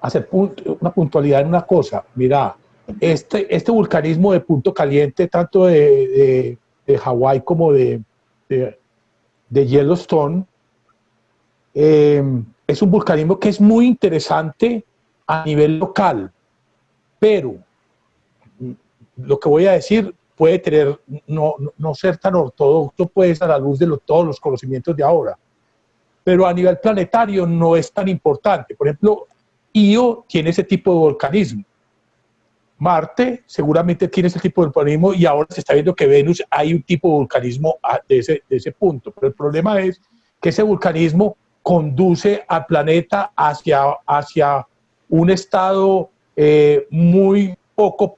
hacer una puntualidad en una cosa. Mira, este vulcanismo de Punto Caliente, tanto de Hawái como de Yellowstone, es un vulcanismo que es muy interesante a nivel local, pero lo que voy a decir puede tener, no ser tan ortodoxo, pues, a la luz de todos los conocimientos de ahora, pero a nivel planetario no es tan importante. Por ejemplo, Io tiene ese tipo de volcanismo. Marte seguramente tiene ese tipo de volcanismo y ahora se está viendo que Venus hay un tipo de volcanismo de ese punto. Pero el problema es que ese vulcanismo conduce al planeta hacia un estado muy poco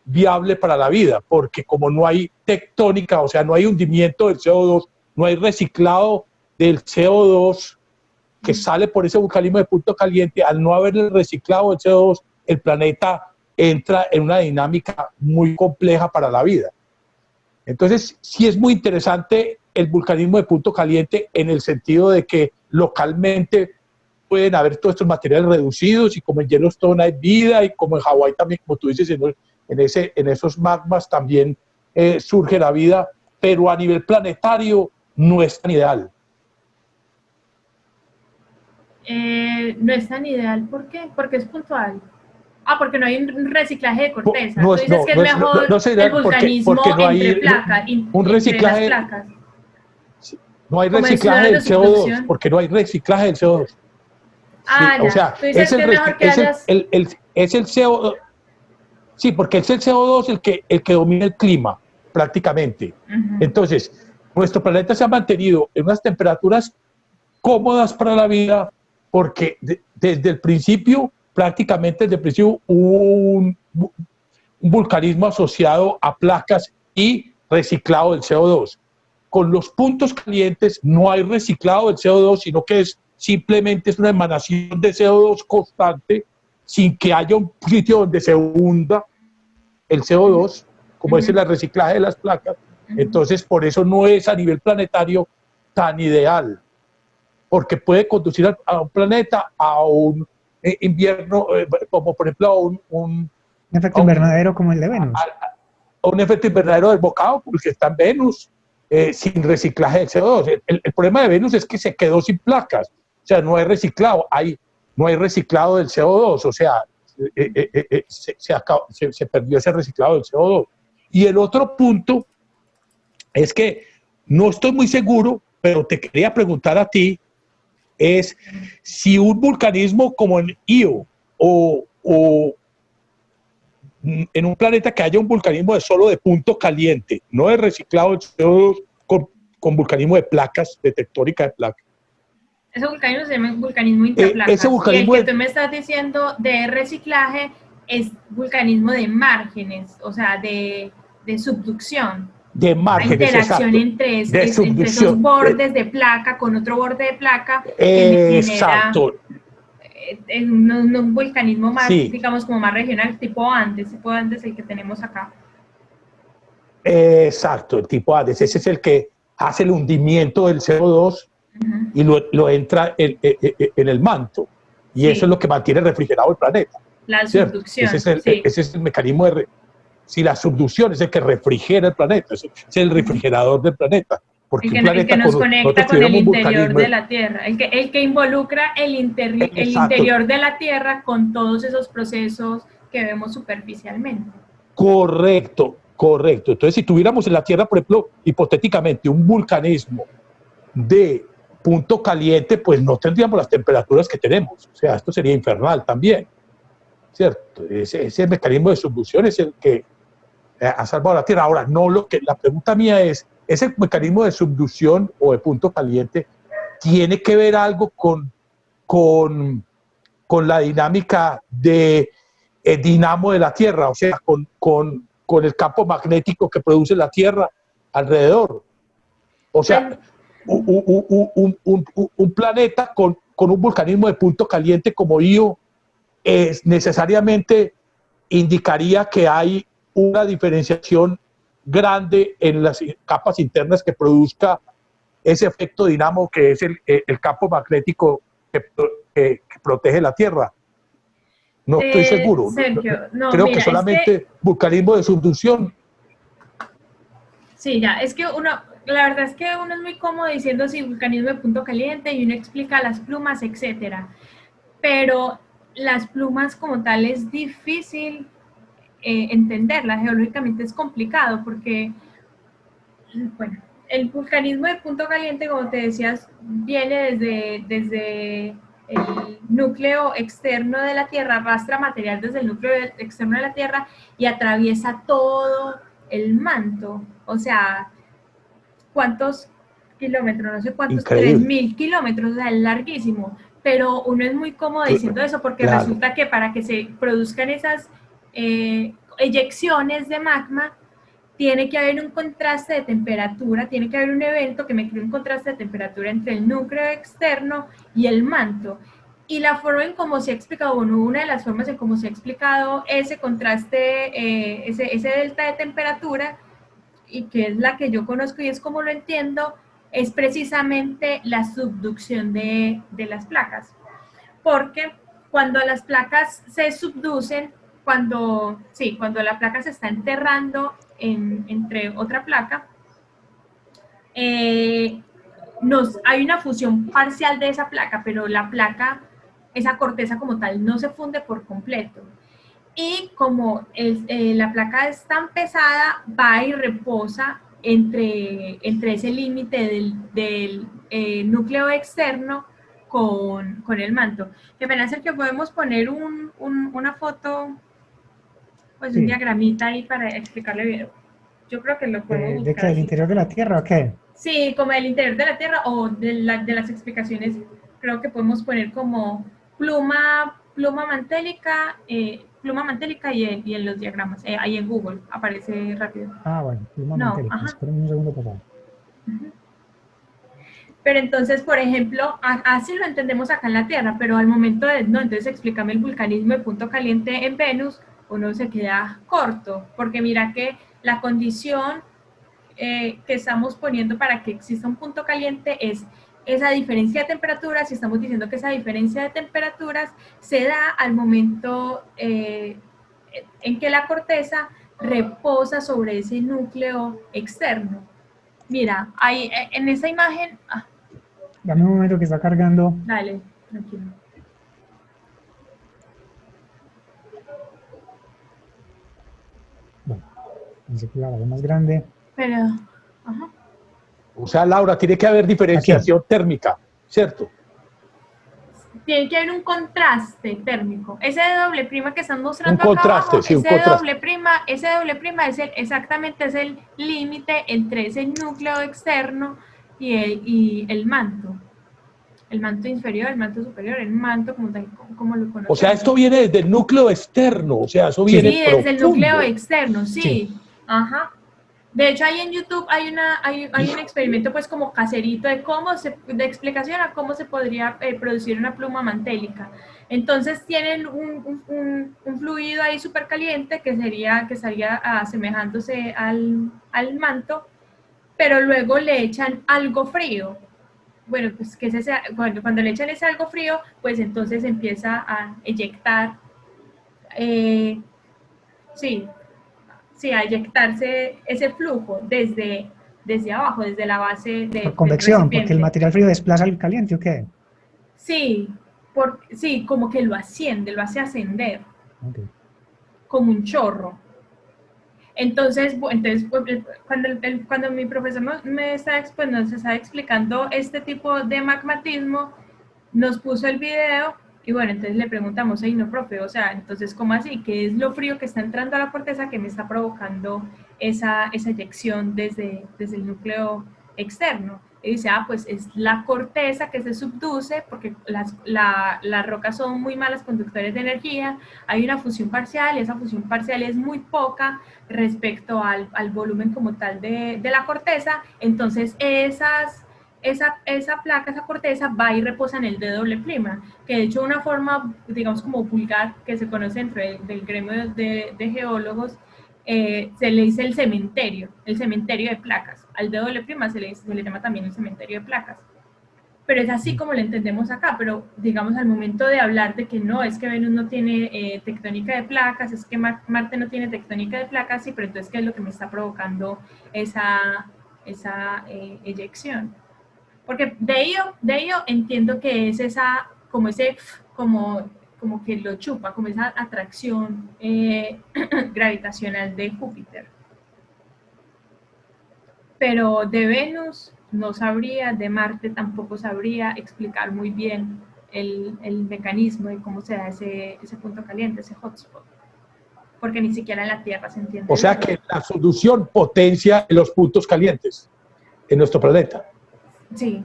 viable para la vida, porque como no hay tectónica, o sea, no hay hundimiento del CO2, no hay reciclado del CO2 que sale por ese vulcanismo de punto caliente, al no haber el reciclado del CO2, el planeta entra en una dinámica muy compleja para la vida. Entonces, sí es muy interesante el vulcanismo de punto caliente en el sentido de que localmente pueden haber todos estos materiales reducidos y como en Yellowstone hay vida y como en Hawái también, como tú dices, en esos magmas también surge la vida, pero a nivel planetario no es tan ideal. No es tan ideal, ¿por qué? Porque es puntual. Ah, porque no hay un reciclaje de corteza. No, Tú dices que es mejor el vulcanismo porque no entre hay placas, un reciclaje, entre las placas. No hay Como reciclaje del de subducción. CO2, porque no hay reciclaje del CO2. Ah, Sí, ya. o sea, Tú dices que es mejor que hayas... es el CO2. Sí, porque es el CO2 el que domina el clima, prácticamente. Entonces, nuestro planeta se ha mantenido en unas temperaturas cómodas para la vida, porque desde el principio, prácticamente desde el principio, hubo un vulcanismo asociado a placas y reciclado del CO2. Con los puntos calientes no hay reciclado del CO2, sino que simplemente es una emanación de CO2 constante, sin que haya un sitio donde se hunda el CO2, como es el reciclaje de las placas. Entonces, por eso no es a nivel planetario tan ideal, porque puede conducir a un planeta a un invierno, como por ejemplo a un efecto invernadero como el de Venus. A un efecto invernadero desbocado, porque está en Venus, sin reciclaje de CO2. El problema de Venus es que se quedó sin placas, o sea, no hay reciclado, no hay reciclado del CO2, o sea, se perdió ese reciclado del CO2. Y el otro punto es que no estoy muy seguro, pero te quería preguntar a ti, es si un vulcanismo como en Io o en un planeta que haya un vulcanismo solo de punto caliente, no de reciclado de CO2 con vulcanismo de placas, de tectónica de placas. Ese vulcanismo se llama vulcanismo intraplacas. Ese vulcanismo y el que tú me estás diciendo de reciclaje es vulcanismo de márgenes, o sea, de subducción. De márgenes, la interacción entre esos bordes de placa con otro borde de placa exacto. Genera un vulcanismo más, digamos, como más regional, tipo Andes el que tenemos acá. Exacto, el tipo Andes. Ese es el que hace el hundimiento del CO2 y lo entra en el manto. Y eso es lo que mantiene refrigerado el planeta. La subducción. Ese es el mecanismo de... la subducción es el que refrigera el planeta, es el refrigerador del planeta. Porque el que nos conecta con el interior de la Tierra, el que involucra el interior de la Tierra con todos esos procesos que vemos superficialmente. Correcto. Entonces, si tuviéramos en la Tierra, por ejemplo, hipotéticamente, un vulcanismo de punto caliente, pues no tendríamos las temperaturas que tenemos. O sea, esto sería infernal también, ¿cierto? Ese mecanismo de subducción es el que ha salvado la Tierra. Ahora, la pregunta mía es, ¿ese mecanismo de subducción o de punto caliente tiene que ver algo con la dinámica de dinamo de la Tierra, o sea, con el campo magnético que produce la Tierra alrededor? O sea, un planeta con un vulcanismo de punto caliente como Io necesariamente indicaría que hay una diferenciación grande en las capas internas que produzca ese efecto dinamo que es el campo magnético que protege la Tierra. No estoy seguro. Sergio, creo que solamente vulcanismo de subducción. Sí, ya, es que la verdad es que uno es muy cómodo diciendo sí, vulcanismo de punto caliente y uno explica las plumas, etcétera. Pero las plumas como tal es difícil entenderlas, geológicamente es complicado porque, bueno, el vulcanismo de punto caliente, como te decías, viene desde el núcleo externo de la Tierra, arrastra material desde el núcleo externo de la Tierra y atraviesa todo el manto. O sea, ¿cuántos kilómetros? No sé cuántos, 3.000 kilómetros, o sea, es larguísimo. Pero uno es muy cómodo diciendo eso porque resulta que para que se produzcan esas eyecciones de magma, tiene que haber un contraste de temperatura, tiene que haber un evento que me cree un contraste de temperatura entre el núcleo externo y el manto. Y la forma en cómo se ha explicado, bueno, una de las formas en cómo se ha explicado ese contraste, ese delta de temperatura, y que es la que yo conozco y es como lo entiendo, es precisamente la subducción de las placas. Porque cuando las placas se subducen, cuando la placa se está enterrando entre otra placa, hay una fusión parcial de esa placa, pero la placa, esa corteza como tal, no se funde por completo. Y como la placa es tan pesada, va y reposa entre ese límite del núcleo externo con el manto. Que apenas el que podemos poner una foto, pues un diagramita ahí para explicarle bien. Yo creo que lo podemos buscar. ¿De qué? ¿Del interior de la Tierra o qué? Sí, como del interior de la Tierra o de las explicaciones, creo que podemos poner como pluma mantélica y en los diagramas, ahí en Google, aparece rápido. Ah, bueno, pluma mantélica, esperen un segundo, por favor. Pero entonces, por ejemplo, así lo entendemos acá en la Tierra, pero al momento de, no, entonces explícame el vulcanismo de punto caliente en Venus, uno se queda corto, porque mira que la condición que estamos poniendo para que exista un punto caliente es esa diferencia de temperaturas, y estamos diciendo que esa diferencia de temperaturas se da al momento en que la corteza reposa sobre ese núcleo externo. Mira, ahí en esa imagen... Dame un momento que está cargando. Dale, tranquilo. Bueno, pensé que la hago más grande. Pero, ajá. O sea, Laura, tiene que haber diferenciación térmica, ¿cierto? Tiene que haber un contraste térmico. Ese doble prima que están mostrando un contraste, acá abajo, sí, un contraste. Ese doble prima es exactamente es el límite entre ese núcleo externo y el manto. El manto inferior, el manto superior, el manto como lo conocemos. O sea, esto viene desde el núcleo externo, o sea, eso viene profundo. Desde el núcleo externo, sí. Ajá. De hecho, ahí en YouTube hay un experimento pues como caserito de de explicación a cómo se podría producir una pluma mantélica. Entonces tienen un fluido ahí súper caliente que estaría asemejándose al manto, pero luego le echan algo frío. Bueno, pues cuando le echan ese algo frío, pues entonces empieza a eyectar, a eyectarse ese flujo desde abajo, desde la base por convección, porque el material frío desplaza el caliente, ¿o qué? Sí, como que lo asciende, lo hace ascender, como un chorro. Entonces cuando mi profesor nos estaba explicando este tipo de magmatismo, nos puso el video. Y bueno, entonces le preguntamos, no, profe, o sea, entonces, ¿cómo así? ¿Qué es lo frío que está entrando a la corteza que me está provocando esa eyección desde el núcleo externo? Y dice, pues es la corteza que se subduce porque las rocas son muy malas conductores de energía, hay una fusión parcial y esa fusión parcial es muy poca respecto al volumen como tal de la corteza, entonces esa placa, esa corteza va y reposa en el D', que de hecho una forma, digamos como vulgar, que se conoce dentro del gremio de geólogos, se le dice el cementerio de placas. Al D' se le llama también el cementerio de placas. Pero es así como lo entendemos acá, pero digamos al momento de hablar de que no, es que Venus no tiene tectónica de placas, es que Marte no tiene tectónica de placas, sí, pero entonces ¿qué es lo que me está provocando esa eyección? Porque de ello entiendo que es como que lo chupa, como esa atracción gravitacional de Júpiter. Pero de Venus no sabría, de Marte tampoco sabría explicar muy bien el mecanismo de cómo se da ese punto caliente, ese hotspot. Porque ni siquiera en la Tierra se entiende. O sea que la solución potencia los puntos calientes en nuestro planeta. Sí,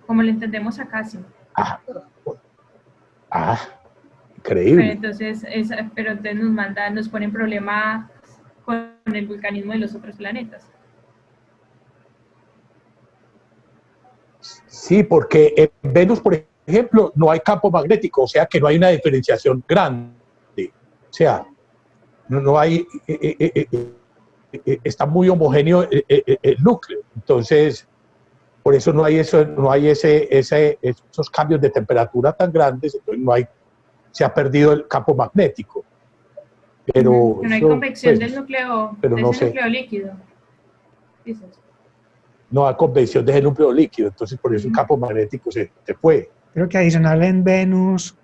como lo entendemos acá, sí. increíble. Entonces nos ponen problema con el vulcanismo de los otros planetas. Sí, porque en Venus, por ejemplo, no hay campo magnético, o sea que no hay una diferenciación grande. O sea, no hay, está muy homogéneo el núcleo. Entonces, por eso no hay esos cambios de temperatura tan grandes, entonces se ha perdido el campo magnético. Pero no hay convección del núcleo, núcleo líquido. ¿Dices? No hay convección de ese núcleo líquido, entonces por eso el campo magnético se fue. Creo que adicional en Venus,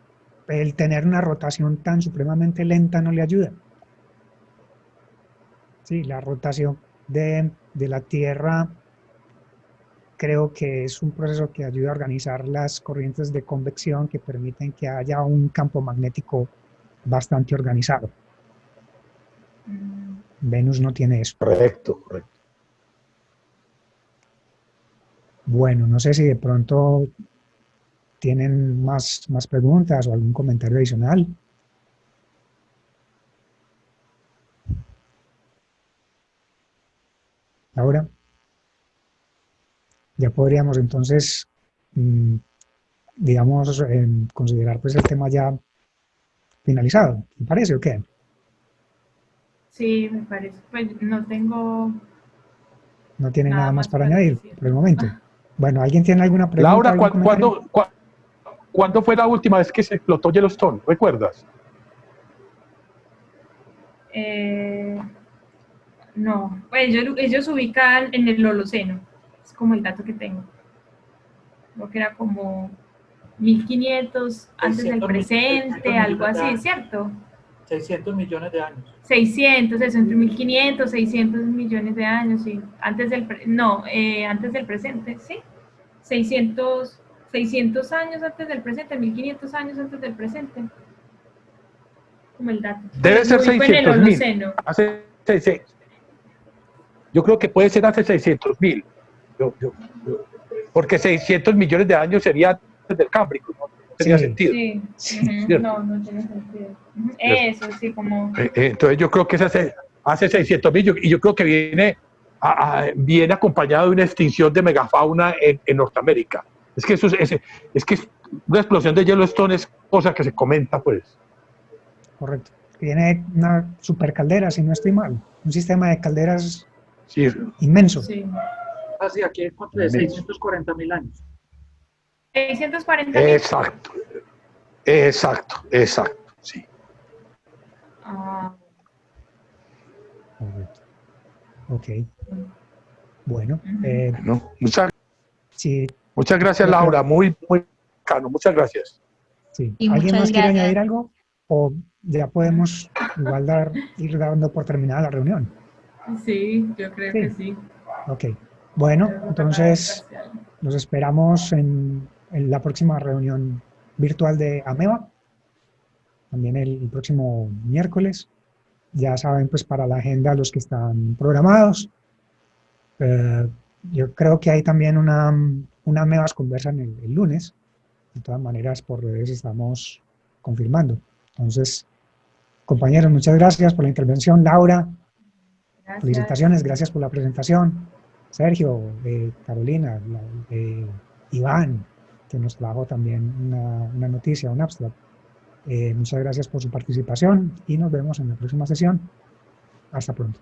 el tener una rotación tan supremamente lenta no le ayuda. Sí, la rotación de la Tierra creo que es un proceso que ayuda a organizar las corrientes de convección que permiten que haya un campo magnético bastante organizado. Venus no tiene eso. Correcto. Bueno, no sé si de pronto tienen más preguntas o algún comentario adicional. Laura, ya podríamos entonces, digamos, considerar pues el tema ya finalizado. ¿Te parece o qué? Sí, me parece. Pues no tengo... No tiene nada más para añadir por el momento. Bueno, ¿alguien tiene alguna pregunta? Laura, ¿cuándo fue la última vez que se explotó Yellowstone? ¿Recuerdas? No, pues ellos ubican en el Holoceno, es como el dato que tengo. Creo que era como 1500 antes del presente, algo así, ¿cierto? 600 millones de años. 600, eso, entre 1500, 600 millones de años, sí. Antes del presente, ¿sí? 600 años antes del presente, 1500 años antes del presente. Como el dato. Debe ser 600.000. Yo creo que puede ser hace 600.000. Porque 600 millones de años sería antes del Cámbrico, ¿no? Tenía sentido. Sí. No tiene sentido. Eso, sí, como... Entonces yo creo que es hace 600.000 y yo creo que viene acompañado de una extinción de megafauna en Norteamérica. Es que una explosión de Yellowstone es cosa que se comenta, pues. Correcto. Viene una supercaldera, si no estoy mal. Un sistema de calderas inmenso. Sí. Así aquí encontré 640.000 años. 640.000. Exacto, sí. Correcto. Ok. Bueno. Muchas gracias, Laura. Muy bacano. Muchas gracias. Sí. ¿Alguien más quiere añadir algo? ¿O ya podemos igual ir dando por terminada la reunión? Sí, yo creo que sí. Ok. Bueno, entonces los esperamos en la próxima reunión virtual de AMEBA, también el próximo miércoles. Ya saben, pues para la agenda los que están programados. Yo creo que hay también una AMEBAS conversan el lunes. De todas maneras, por redes estamos confirmando. Entonces, compañeros, muchas gracias por la intervención. Laura, felicitaciones, gracias por la presentación. Sergio, Carolina, Iván, que nos trajo también una noticia, un abstract. Muchas gracias por su participación y nos vemos en la próxima sesión. Hasta pronto.